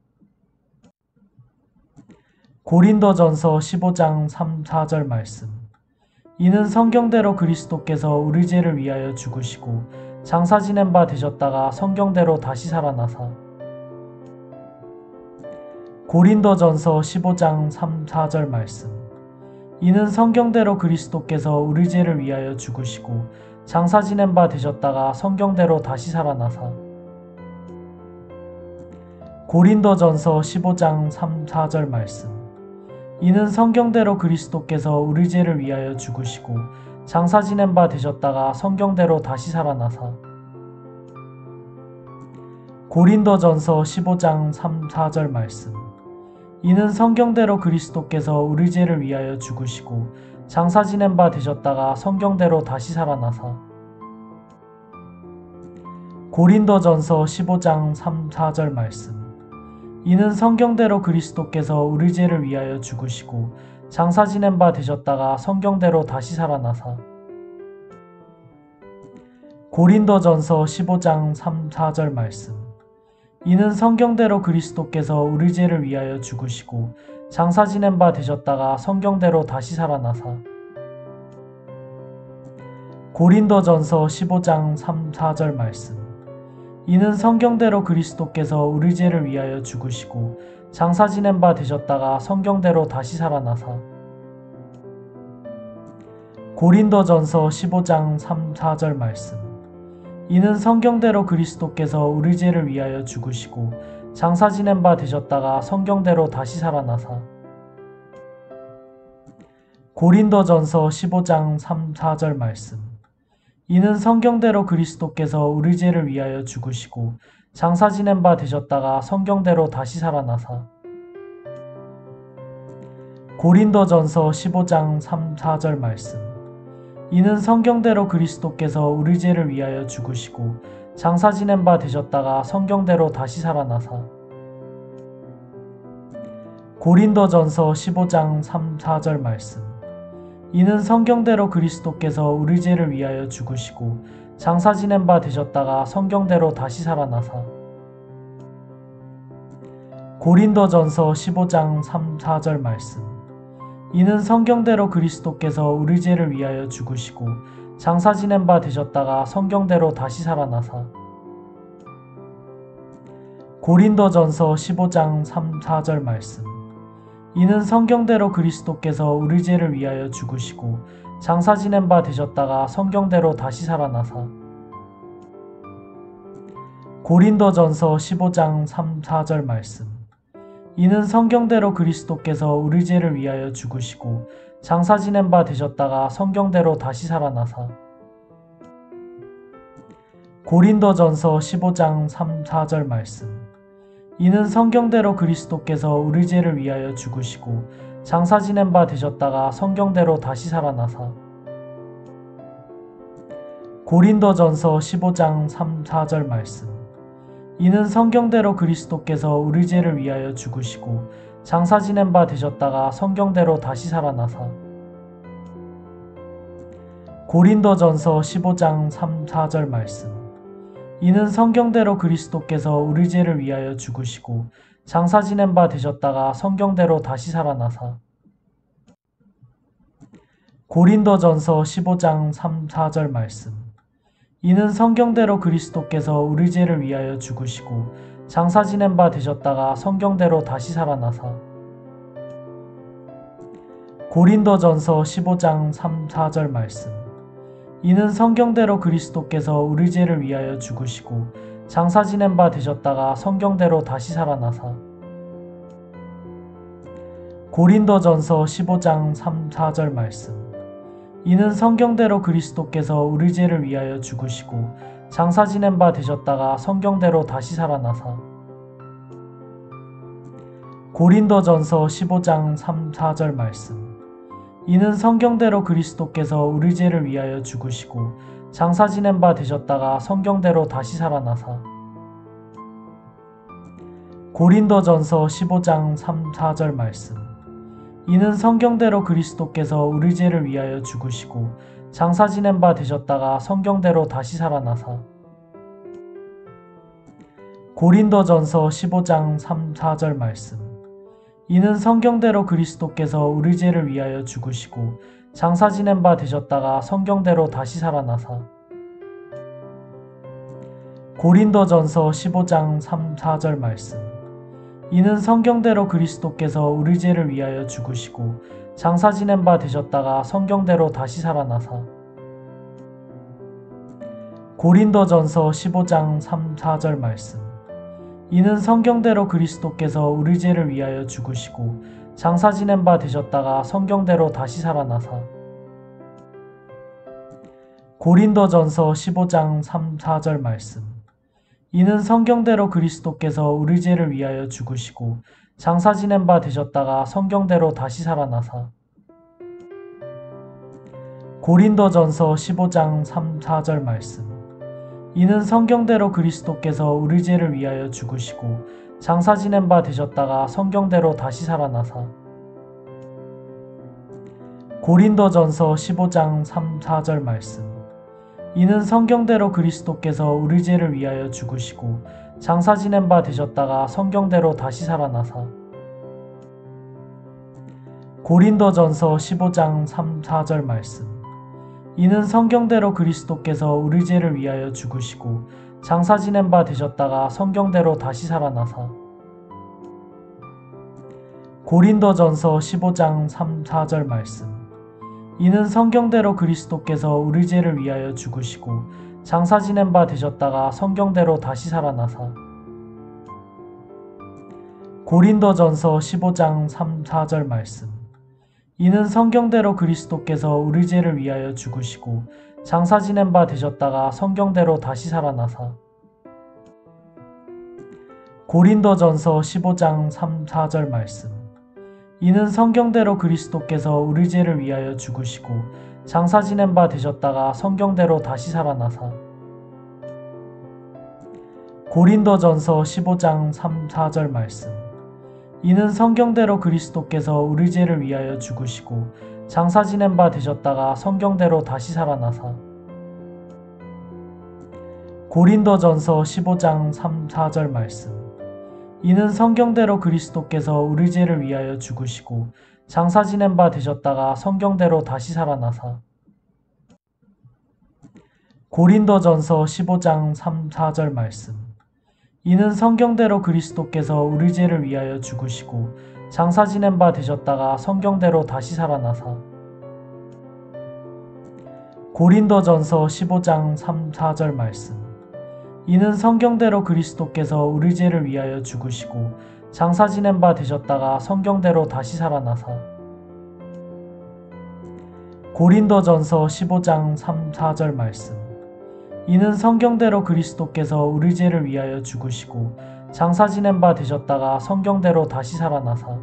고린도전서 15장 3, 4절 말씀. 이는 성경대로 그리스도께서 우리 죄를 위하여 죽으시고 장사 지낸 바 되셨다가 성경대로 다시 살아나사. 고린도전서 15장 3, 4절 말씀. 이는 성경대로 그리스도께서 우리 죄를 위하여 죽으시고 장사 지낸 바 되셨다가 성경대로 다시 살아나사. 고린도전서 15장 3, 4절 말씀. 이는 성경대로 그리스도께서 우리 죄를 위하여 죽으시고 장사 지낸 바 되셨다가 성경대로 다시 살아나사. 고린도전서 15장 3, 4절 말씀. 이는 성경대로 그리스도께서 우리 죄를 위하여 죽으시고 장사 지낸 바 되셨다가 성경대로 다시 살아나사 고린도전서 15장 3, 4절 말씀. 이는 성경대로 그리스도께서 우리 죄를 위하여 죽으시고 장사 지낸 바 되셨다가 성경대로 다시 살아나사 고린도전서 15장 3, 4절 말씀. 이는 성경대로 그리스도께서 우리 죄를 위하여 죽으시고 장사 지낸 바 되셨다가 성경대로 다시 살아나사 고린도전서 15장 3, 4절 말씀. 이는 성경대로 그리스도께서 우리 죄를 위하여 죽으시고 장사 지낸 바 되셨다가 성경대로 다시 살아나사 고린도전서 15장 3, 4절 말씀. 이는 성경대로 그리스도께서 우리 죄를 위하여 죽으시고 장사 지낸 바 되셨다가 성경대로 다시 살아나사 고린도전서 15장 3, 4절 말씀. 이는 성경대로 그리스도께서 우리 죄를 위하여 죽으시고 장사 지낸 바 되셨다가 성경대로 다시 살아나사 고린도전서 15장 3, 4절 말씀. 이는 성경대로 그리스도께서 우리 죄를 위하여 죽으시고 장사 지낸 바 되셨다가 성경대로 다시 살아나사 고린도전서 15장 3, 4절 말씀. 이는 성경대로 그리스도께서 우리 죄를 위하여 죽으시고 장사 지낸 바 되셨다가 성경대로 다시 살아나사 고린도전서 15장 3, 4절 말씀. 이는 성경대로 그리스도께서 우리 죄를 위하여 죽으시고 장사 지낸 바 되셨다가 성경대로 다시 살아나사 고린도전서 15장 3, 4절 말씀. 이는 성경대로 그리스도께서 우리 죄를 위하여 죽으시고 장사 지낸 바 되셨다가 성경대로 다시 살아나사 고린도전서 15장 3, 4절 말씀. 이는 성경대로 그리스도께서 우리 죄를 위하여 죽으시고 장사 지낸 바 되셨다가 성경대로 다시 살아나사 고린도전서 15장 3, 4절 말씀. 이는 성경대로 그리스도께서 우리 죄를 위하여 죽으시고 장사 지낸 바 되셨다가 성경대로 다시 살아나사 고린도전서 15장 3, 4절 말씀. 이는 성경대로 그리스도께서 우리 죄를 위하여 죽으시고 장사 지낸 바 되셨다가 성경대로 다시 살아나사 고린도전서 15장 3, 4절 말씀. 이는 성경대로 그리스도께서 우리 죄를 위하여 죽으시고 장사 지낸 바 되셨다가 성경대로 다시 살아나사 고린도전서 15장 3, 4절 말씀. 이는 성경대로 그리스도께서 우리 죄를 위하여 죽으시고 장사 지낸 바 되셨다가 성경대로 다시 살아나사 고린도전서 15장 3, 4절 말씀. 이는 성경대로 그리스도께서 우리 죄를 위하여 죽으시고 장사 지낸 바 되셨다가 성경대로 다시 살아나사 고린도전서 15장 3, 4절 말씀. 이는 성경대로 그리스도께서 우리 죄를 위하여 죽으시고 장사 지낸 바 되셨다가 성경대로 다시 살아나사 고린도전서 15장 3, 4절 말씀. 이는 성경대로 그리스도께서 우리 죄를 위하여 죽으시고 장사 지낸 바 되셨다가 성경대로 다시 살아나사 고린도전서 15장 3, 4절 말씀. 이는 성경대로 그리스도께서 우리 죄를 위하여 죽으시고 장사 지낸 바 되셨다가 성경대로 다시 살아나사 고린도전서 15장 3, 4절 말씀. 이는 성경대로 그리스도께서 우리 죄를 위하여 죽으시고 장사 지낸 바 되셨다가 성경대로 다시 살아나사 고린도전서 15장 3, 4절 말씀. 이는 성경대로 그리스도께서 우리 죄를 위하여 죽으시고 장사 지낸 바 되셨다가 성경대로 다시 살아나사 고린도전서 15장 3, 4절 말씀. 이는 성경대로 그리스도께서 우리 죄를 위하여 죽으시고 장사 지낸 바 되셨다가 성경대로 다시 살아나사 고린도전서 15장 3, 4절 말씀. 이는 성경대로 그리스도께서 우리 죄를 위하여 죽으시고 장사 지낸 바 되셨다가 성경대로 다시 살아나사 고린도전서 15장 3, 4절 말씀. 이는 성경대로 그리스도께서 우리 죄를 위하여 죽으시고 장사 지낸 바 되셨다가 성경대로 다시 살아나사 고린도전서 15장 3, 4절 말씀. 이는 성경대로 그리스도께서 우리 죄를 위하여 죽으시고 장사 지낸 바 되셨다가 성경대로 다시 살아나사 고린도전서 15장 3, 4절 말씀. 이는 성경대로 그리스도께서 우리 죄를 위하여 죽으시고 장사 지낸 바 되셨다가 성경대로 다시 살아나사 고린도전서 15장 3, 4절 말씀. 이는 성경대로 그리스도께서 우리 죄를 위하여 죽으시고 장사 지낸 바 되셨다가 성경대로 다시 살아나사 고린도전서 15장 3, 4절 말씀. 이는 성경대로 그리스도께서 우리 죄를 위하여 죽으시고 장사 지낸 바 되셨다가 성경대로 다시 살아나사 고린도전서 15장 3, 4절 말씀. 이는 성경대로 그리스도께서 우리 죄를 위하여 죽으시고 장사 지낸 바 되셨다가 성경대로 다시 살아나사 고린도전서 15장 3, 4절 말씀. 이는 성경대로 그리스도께서 우리 죄를 위하여 죽으시고 장사 지낸 바 되셨다가 성경대로 다시 살아나사 고린도전서 15장 3, 4절 말씀. 이는 성경대로 그리스도께서 우리 죄를 위하여 죽으시고 장사 지낸 바 되셨다가 성경대로 다시 살아나사 고린도전서 15장 3, 4절 말씀. 이는 성경대로 그리스도께서 우리 죄를 위하여 죽으시고 장사 지낸 바 되셨다가 성경대로 다시 살아나사 고린도전서 15장 3, 4절 말씀. 이는 성경대로 그리스도께서 우리 죄를 위하여 죽으시고 장사 지낸 바 되셨다가 성경대로 다시 살아나사 고린도전서 15장 3, 4절 말씀. 이는 성경대로 그리스도께서 우리 죄를 위하여 죽으시고 장사 지낸 바 되셨다가 성경대로 다시 살아나사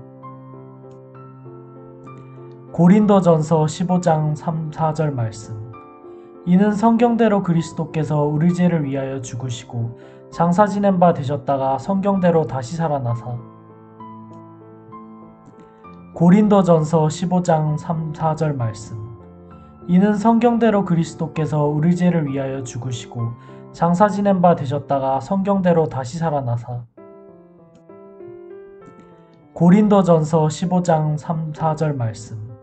고린도전서 15장 3, 4절 말씀. 이는 성경대로 그리스도께서 우리 죄를 위하여 죽으시고 장사 지낸 바 되셨다가 성경대로 다시 살아나사 고린도전서 15장 3, 4절 말씀. 이는 성경대로 그리스도께서 우리 죄를 위하여 죽으시고 장사 지낸 바 되셨다가 성경대로 다시 살아나사 고린도전서 15장 3, 4절 말씀.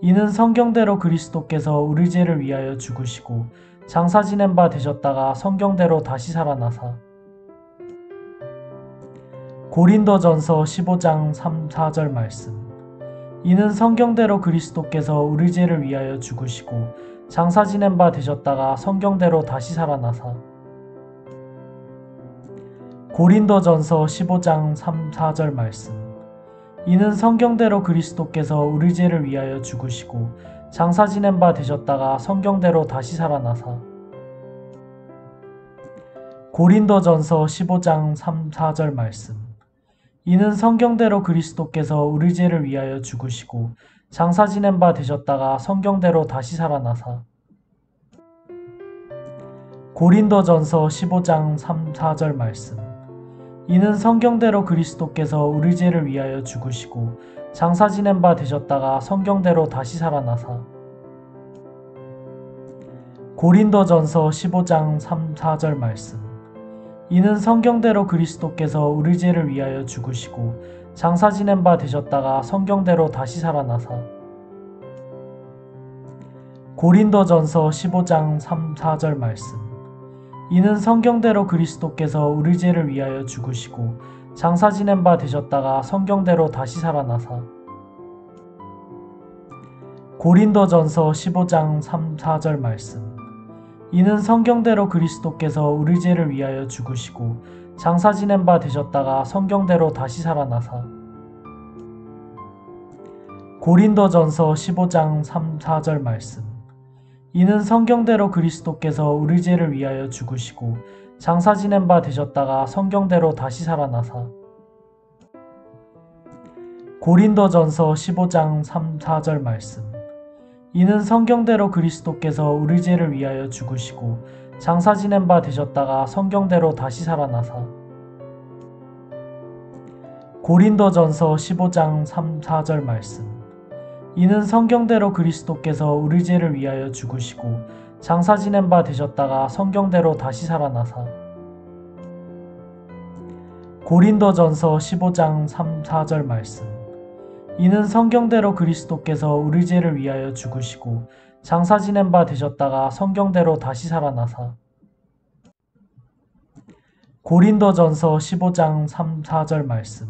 이는 성경대로 그리스도께서 우리 죄를 위하여 죽으시고 장사 지낸 바 되셨다가 성경대로 다시 살아나사 고린도전서 15장 3, 4절 말씀. 이는 성경대로 그리스도께서 우리 죄를 위하여 죽으시고 장사 지낸 바 되셨다가 성경대로 다시 살아나사 고린도전서 15장 3, 4절 말씀. 이는 성경대로 그리스도께서 우리 죄를 위하여 죽으시고 장사 지낸 바 되셨다가 성경대로 다시 살아나사 고린도전서 15장 3, 4절 말씀. 이는 성경대로 그리스도께서 우리 죄를 위하여 죽으시고 장사 지낸 바 되셨다가 성경대로 다시 살아나사 고린도전서 15장 3, 4절 말씀. 이는 성경대로 그리스도께서 우리 죄를 위하여 죽으시고 장사 지낸 바 되셨다가 성경대로 다시 살아나사 고린도전서 15장 3, 4절 말씀. 이는 성경대로 그리스도께서 우리 죄를 위하여 죽으시고 장사 지낸 바 되셨다가 성경대로 다시 살아나사 고린도전서 15장 3, 4절 말씀. 이는 성경대로 그리스도께서 우리 죄를 위하여 죽으시고 장사 지낸 바 되셨다가 성경대로 다시 살아나사 고린도전서 15장 3, 4절 말씀. 이는 성경대로 그리스도께서 우리 죄를 위하여 죽으시고 장사 지낸 바 되셨다가 성경대로 다시 살아나사 고린도전서 15장 3, 4절 말씀. 이는 성경대로 그리스도께서 우리 죄를 위하여 죽으시고 장사 지낸 바 되셨다가 성경대로 다시 살아나사 고린도전서 15장 3, 4절 말씀. 이는 성경대로 그리스도께서 우리 죄를 위하여 죽으시고 장사 지낸 바 되셨다가 성경대로 다시 살아나사. 고린도전서 15장 3, 4절 말씀. 이는 성경대로 그리스도께서 우리 죄를 위하여 죽으시고 장사 지낸 바 되셨다가 성경대로 다시 살아나사. 고린도전서 15장 3, 4절 말씀. 이는 성경대로 그리스도께서 우리 죄를 위하여 죽으시고 장사 지낸 바 되셨다가 성경대로 다시 살아나사. 고린도전서 15장 3, 4절 말씀.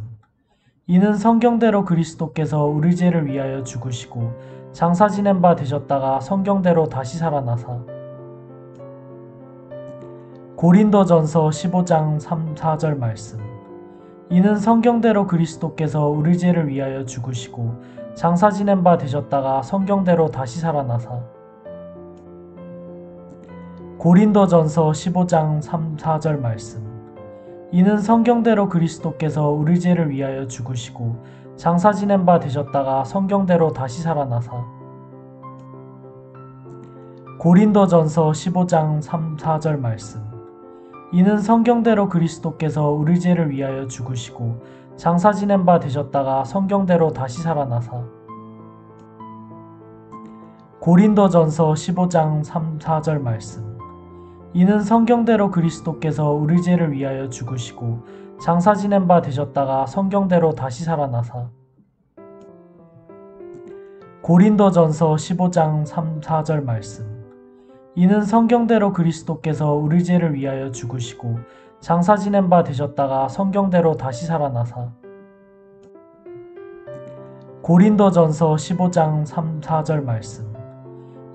이는 성경대로 그리스도께서 우리 죄를 위하여 죽으시고 장사 지낸 바 되셨다가 성경대로 다시 살아나사. 고린도전서 15장 3, 4절 말씀. 이는 성경대로 그리스도께서 우리 죄를 위하여 죽으시고 장사 지낸 바 되셨다가 성경대로 다시 살아나사. 고린도전서 15장 3, 4절 말씀. 이는 성경대로 그리스도께서 우리 죄를 위하여 죽으시고 장사 지낸 바 되셨다가 성경대로 다시 살아나사. 고린도전서 15장 3, 4절 말씀. 이는 성경대로 그리스도께서 우리 죄를 위하여 죽으시고 장사 지낸 바 되셨다가 성경대로 다시 살아나사. 고린도전서 15장 3, 4절 말씀. 이는 성경대로 그리스도께서 우리 죄를 위하여 죽으시고 장사 지낸 바 되셨다가 성경대로 다시 살아나사. 고린도전서 15장 3, 4절 말씀. 이는 성경대로 그리스도께서 우리 죄를 위하여 죽으시고 장사 지낸 바 되셨다가 성경대로 다시 살아나사. 고린도전서 15장 3, 4절 말씀.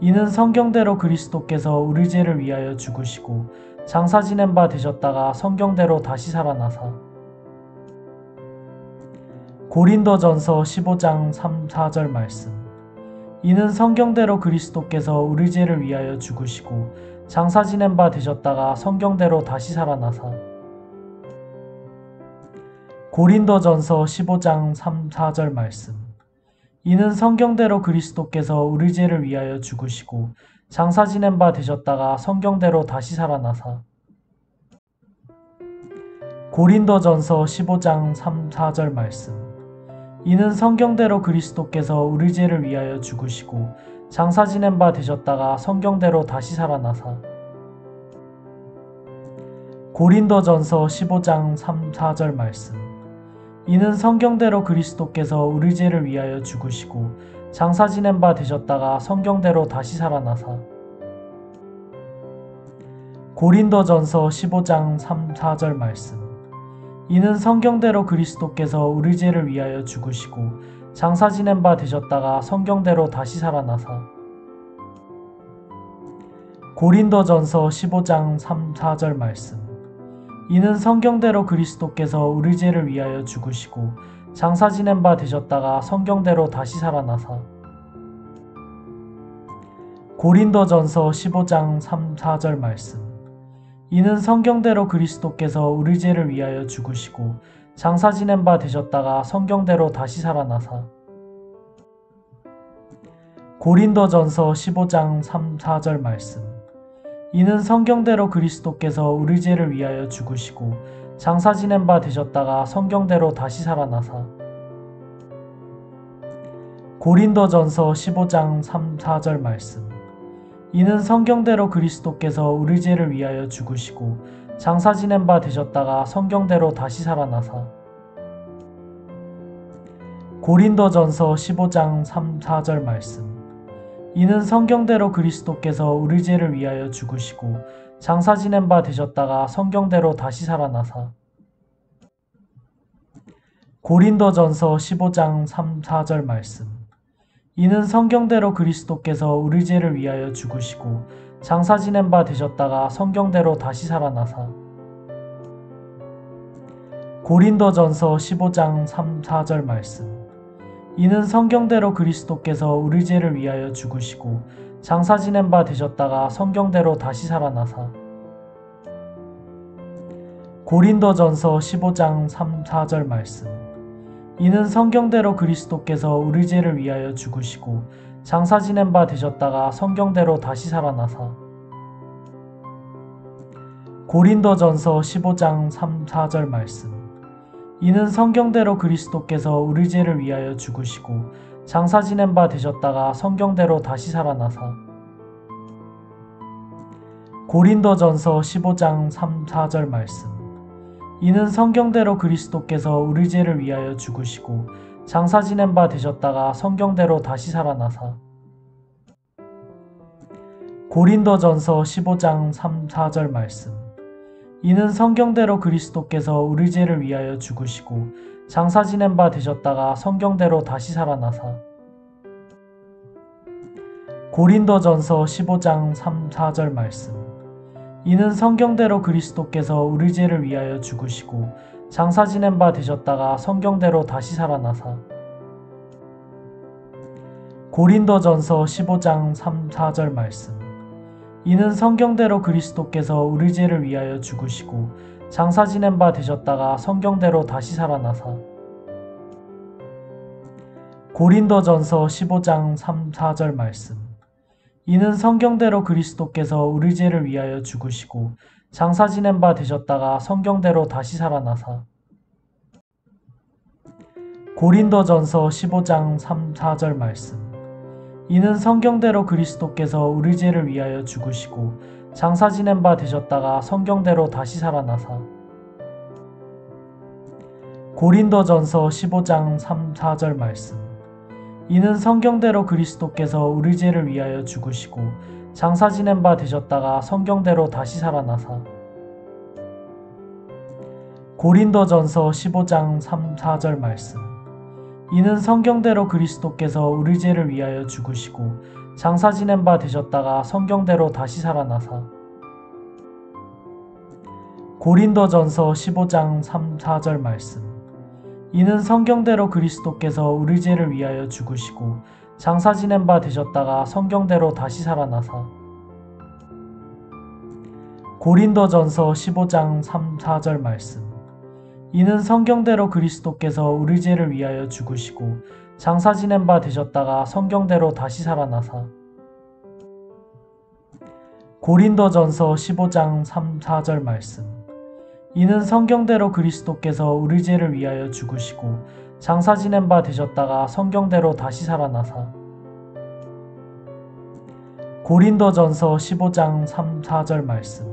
이는 성경대로 그리스도께서 우리 죄를 위하여 죽으시고 장사 지낸 바 되셨다가 성경대로 다시 살아나사. 고린도전서 15장 3, 4절 말씀. 이는 성경대로 그리스도께서 우리 죄를 위하여 죽으시고 장사 지낸 바 되셨다가 성경대로 다시 살아나사. 고린도전서 15장 3, 4절 말씀. 이는 성경대로 그리스도께서 우리 죄를 위하여 죽으시고 장사 지낸 바 되셨다가 성경대로 다시 살아나사. 고린도전서 15장 3, 4절 말씀. 이는 성경대로 그리스도께서 우리 죄를 위하여 죽으시고 장사 지낸 바 되셨다가 성경대로 다시 살아나사. 고린도전서 15장 3, 4절 말씀. 이는 성경대로 그리스도께서 우리 죄를 위하여 죽으시고 장사 지낸 바 되셨다가 성경대로 다시 살아나사. 고린도전서 15장 3, 4절 말씀. 이는 성경대로 그리스도께서 우리 죄를 위하여 죽으시고 장사 지낸 바 되셨다가 성경대로 다시 살아나사. 고린도전서 15장 3, 4절 말씀. 이는 성경대로 그리스도께서 우리 죄를 위하여 죽으시고 장사 지낸 바 되셨다가 성경대로 다시 살아나사. 고린도전서 15장 3, 4절 말씀. 이는 성경대로 그리스도께서 우리 죄를 위하여 죽으시고 장사 지낸 바 되셨다가 성경대로 다시 살아나사. 고린도전서 15장 3, 4절 말씀. 이는 성경대로 그리스도께서 우리 죄를 위하여 죽으시고 장사 지낸 바 되셨다가 성경대로 다시 살아나사. 고린도전서 15장 3, 4절 말씀. 이는 성경대로 그리스도께서 우리 죄를 위하여 죽으시고 장사 지낸 바 되셨다가 성경대로 다시 살아나사. 고린도전서 15장 3, 4절 말씀. 이는 성경대로 그리스도께서 우리 죄를 위하여 죽으시고 장사 지낸 바 되셨다가 성경대로 다시 살아나사. 고린도전서 15장 3, 4절 말씀. 이는 성경대로 그리스도께서 우리 죄를 위하여 죽으시고 장사 지낸 바 되셨다가 성경대로 다시 살아나사. 고린도전서 15장 3, 4절 말씀. 이는 성경대로 그리스도께서 우리 죄를 위하여 죽으시고 장사 지낸 바 되셨다가 성경대로 다시 살아나사. 고린도전서 15장 3, 4절 말씀. 이는 성경대로 그리스도께서 우리 죄를 위하여 죽으시고 장사 지낸 바 되셨다가 성경대로 다시 살아나사 고린도전서 15장 3, 4절 말씀. 이는 성경대로 그리스도께서 우리 죄를 위하여 죽으시고 장사 지낸 바 되셨다가 성경대로 다시 살아나사 고린도전서 15장 3, 4절 말씀. 이는 성경대로 그리스도께서 우리 죄를 위하여 죽으시고 장사 지낸 바 되셨다가 성경대로 다시 살아나사 고린도전서 15장 3, 4절 말씀. 이는 성경대로 그리스도께서 우리 죄를 위하여 죽으시고 장사 지낸 바 되셨다가 성경대로 다시 살아나사 고린도전서 15장 3, 4절 말씀. 이는 성경대로 그리스도께서 우리 죄를 위하여 죽으시고 장사 지낸 바 되셨다가 성경대로 다시 살아나사 고린도전서 15장 3, 4절 말씀. 이는 성경대로 그리스도께서 우리 죄를 위하여 죽으시고 장사 지낸 바 되셨다가 성경대로 다시 살아나사 고린도전서 15장 3, 4절 말씀. 이는 성경대로 그리스도께서 우리 죄를 위하여 죽으시고 장사 지낸 바 되셨다가 성경대로 다시 살아나사 고린도전서 15장 3, 4절 말씀. 이는 성경대로 그리스도께서 우리 죄를 위하여 죽으시고 장사 지낸 바 되셨다가 성경대로 다시 살아나사 고린도전서 15장 3, 4절 말씀. 이는 성경대로 그리스도께서 우리 죄를 위하여 죽으시고 장사 지낸 바 되셨다가 성경대로 다시 살아나사 고린도전서 15장 3, 4절 말씀. 이는 성경대로 그리스도께서 우리 죄를 위하여 죽으시고 장사 지낸 바 되셨다가 성경대로 다시 살아나사 고린도전서 15장 3, 4절 말씀. 이는 성경대로 그리스도께서 우리 죄를 위하여 죽으시고 장사 지낸 바 되셨다가 성경대로 다시 살아나사 고린도전서 15장 3, 4절 말씀. 이는 성경대로 그리스도께서 우리 죄를 위하여 죽으시고 장사 지낸 바 되셨다가 성경대로 다시 살아나사 고린도전서 15장 3, 4절 말씀. 이는 성경대로 그리스도께서 우리 죄를 위하여 죽으시고 장사 지낸 바 되셨다가 성경대로 다시 살아나사 고린도전서 15장 3, 4절 말씀.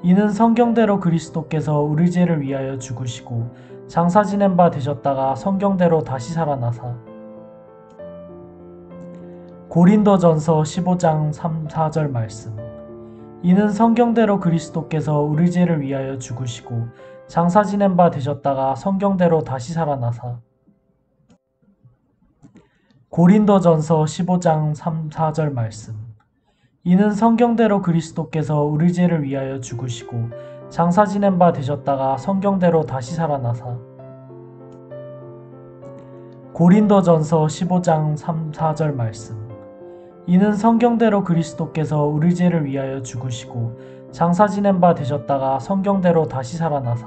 이는 성경대로 그리스도께서 우리 죄를 위하여 죽으시고 장사 지낸 바 되셨다가 성경대로 다시 살아나사 고린도전서 15장 3, 4절 말씀. 이는 성경대로 그리스도께서 우리 죄를 위하여 죽으시고 장사 지낸 바 되셨다가 성경대로 다시 살아나사 고린도전서 15장 3, 4절 말씀. 이는 성경대로 그리스도께서 우리 죄를 위하여 죽으시고 장사 지낸 바 되셨다가 성경대로 다시 살아나사 고린도전서 15장 3, 4절 말씀. 이는 성경대로 그리스도께서 우리 죄를 위하여 죽으시고 장사 지낸 바 되셨다가 성경대로 다시 살아나사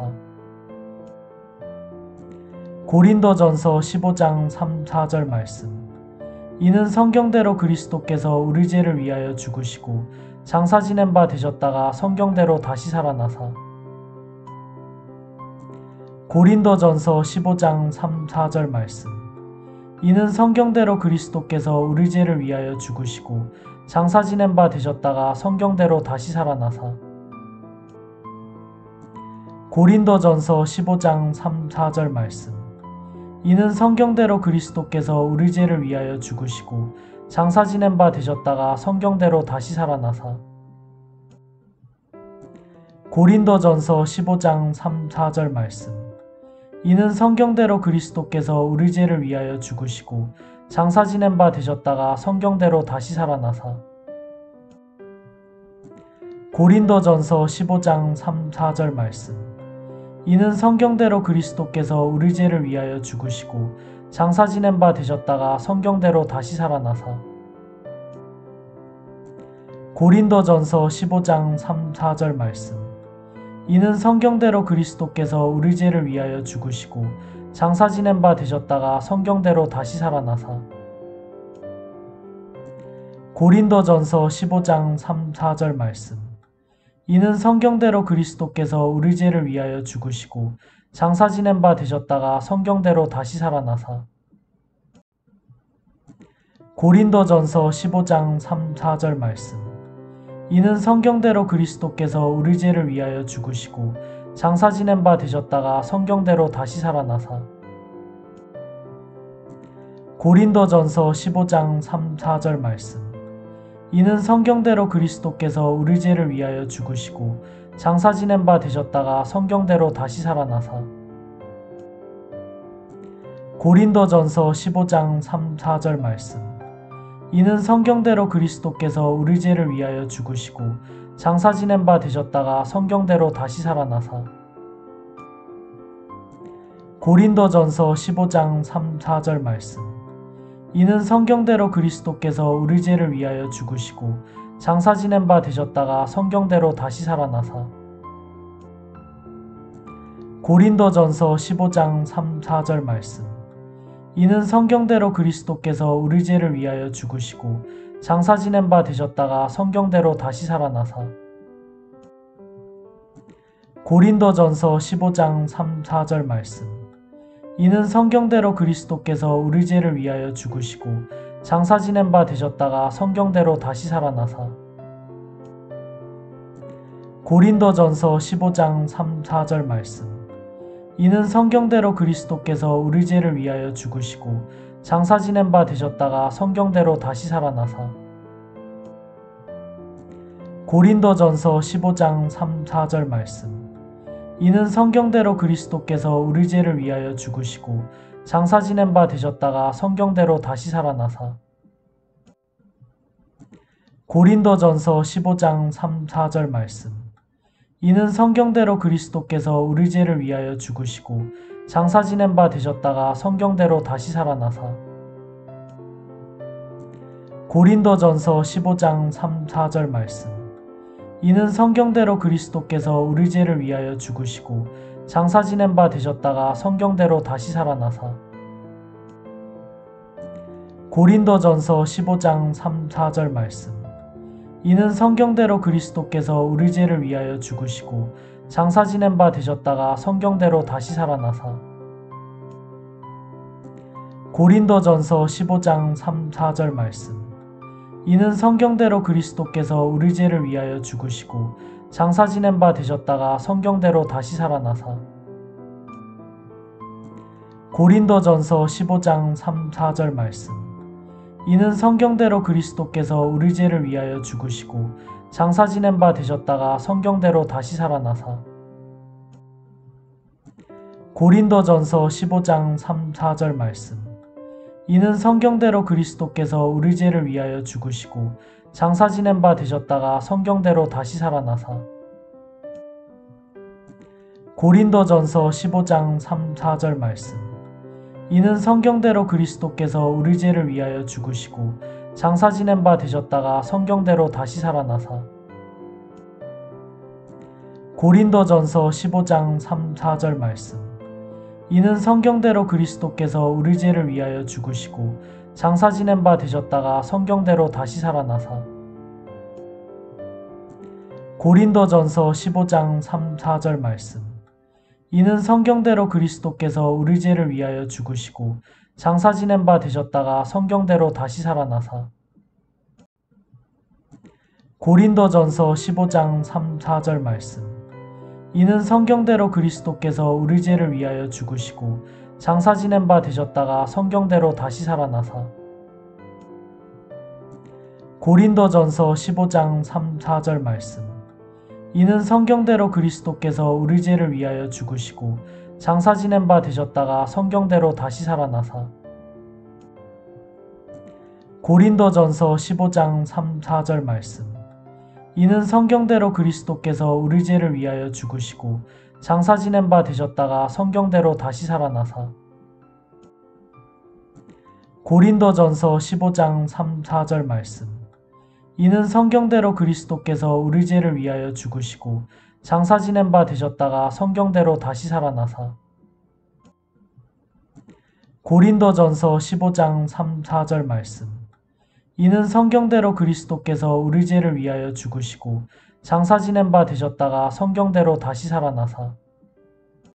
고린도전서 15장 3, 4절 말씀. 이는 성경대로 그리스도께서 우리 죄를 위하여 죽으시고 장사 지낸 바 되셨다가 성경대로 다시 살아나사 고린도전서 15장 3, 4절 말씀. 이는 성경대로 그리스도께서 우리 죄를 위하여 죽으시고 장사 지낸 바 되셨다가 성경대로 다시 살아나사 고린도전서 15장 3, 4절 말씀. 이는 성경대로 그리스도께서 우리 죄를 위하여 죽으시고 장사 지낸 바 되셨다가 성경대로 다시 살아나사 고린도전서 15장 3, 4절 말씀. 이는 성경대로 그리스도께서 우리 죄를 위하여 죽으시고 장사 지낸 바 되셨다가 성경대로 다시 살아나사 고린도전서 15장 3, 4절 말씀. 이는 성경대로 그리스도께서 우리 죄를 위하여 죽으시고 장사 지낸 바 되셨다가 성경대로 다시 살아나사 고린도전서 15장 3, 4절 말씀. 이는 성경대로 그리스도께서 우리 죄를 위하여 죽으시고 장사 지낸 바 되셨다가 성경대로 다시 살아나사 고린도전서 15장 3, 4절 말씀. 이는 성경대로 그리스도께서 우리 죄를 위하여 죽으시고 장사 지낸 바 되셨다가 성경대로 다시 살아나사 고린도전서 15장 3, 4절 말씀. 이는 성경대로 그리스도께서 우리 죄를 위하여 죽으시고 장사 지낸 바 되셨다가 성경대로 다시 살아나사 고린도전서 15장 3, 4절 말씀. 이는 성경대로 그리스도께서 우리 죄를 위하여 죽으시고 장사 지낸 바 되셨다가 성경대로 다시 살아나사 고린도전서 15장 3, 4절 말씀. 이는 성경대로 그리스도께서 우리 죄를 위하여 죽으시고 장사 지낸 바 되셨다가 성경대로 다시 살아나사 고린도전서 15장 3, 4절 말씀. 이는 성경대로 그리스도께서 우리 죄를 위하여 죽으시고 장사 지낸 바 되셨다가 성경대로 다시 살아나사 고린도전서 15장 3, 4절 말씀. 이는 성경대로 그리스도께서 우리 죄를 위하여 죽으시고 장사 지낸 바 되셨다가 성경대로 다시 살아나사 고린도전서 15장 3, 4절 말씀. 이는 성경대로 그리스도께서 우리 죄를 위하여 죽으시고 장사 지낸 바 되셨다가 성경대로 다시 살아나사 고린도전서 15장 3, 4절 말씀. 이는 성경대로 그리스도께서 우리 죄를 위하여 죽으시고 장사 지낸 바 되셨다가 성경대로 다시 살아나사 고린도전서 15장 3, 4절 말씀. 이는 성경대로 그리스도께서 우리 죄를 위하여 죽으시고 장사 지낸 바 되셨다가 성경대로 다시 살아나사 고린도전서 15장 3, 4절 말씀. 이는 성경대로 그리스도께서 우리 죄를 위하여 죽으시고 장사 지낸 바 되셨다가 성경대로 다시 살아나사 고린도전서 15장 3, 4절 말씀. 이는 성경대로 그리스도께서 우리 죄를 위하여 죽으시고 장사 지낸 바 되셨다가 성경대로 다시 살아나사 고린도전서 15장 3, 4절 말씀. 이는 성경대로 그리스도께서 우리 죄를 위하여 죽으시고 장사 지낸 바 되셨다가 성경대로 다시 살아나사 고린도전서 15장 3, 4절 말씀. 이는 성경대로 그리스도께서 우리 죄를 위하여 죽으시고 장사 지낸 바 되셨다가 성경대로 다시 살아나사 고린도전서 15장 3, 4절 말씀. 이는 성경대로 그리스도께서 우리 죄를 위하여 죽으시고 장사 지낸 바 되셨다가 성경대로 다시 살아나사 고린도전서 15장 3, 4절 말씀. 이는 성경대로 그리스도께서 우리 죄를 위하여 죽으시고 장사 지낸 바 되셨다가 성경대로 다시 살아나사 고린도전서 15장 3, 4절 말씀. 이는 성경대로 그리스도께서 우리 죄를 위하여 죽으시고 장사 지낸 바 되셨다가 성경대로 다시 살아나사 고린도전서 15장 3, 4절 말씀. 이는 성경대로 그리스도께서 우리 죄를 위하여 죽으시고 장사 지낸 바 되셨다가 성경대로 다시 살아나사 고린도전서 15장 3, 4절 말씀. 이는 성경대로 그리스도께서 우리 죄를 위하여 죽으시고 장사 지낸 바 되셨다가 성경대로 다시 살아나사 고린도전서 15장 3, 4절 말씀. 이는 성경대로 그리스도께서 우리 죄를 위하여 죽으시고 장사 지낸 바 되셨다가 성경대로 다시 살아나사 고린도전서 15장 3, 4절 말씀. 이는 성경대로 그리스도께서 우리 죄를 위하여 죽으시고 장사 지낸 바 되셨다가 성경대로 다시 살아나사 고린도전서 15장 3, 4절 말씀. 이는 성경대로 그리스도께서 우리 죄를 위하여 죽으시고 장사 지낸 바 되셨다가 성경대로 다시 살아나사 고린도전서 15장 3, 4절 말씀. 이는 성경대로 그리스도께서 우리 죄를 위하여 죽으시고 장사 지낸 바 되셨다가 성경대로 다시 살아나사 고린도전서 15장 3, 4절 말씀. 이는 성경대로 그리스도께서 우리 죄를 위하여 죽으시고 장사 지낸 바 되셨다가 성경대로 다시 살아나사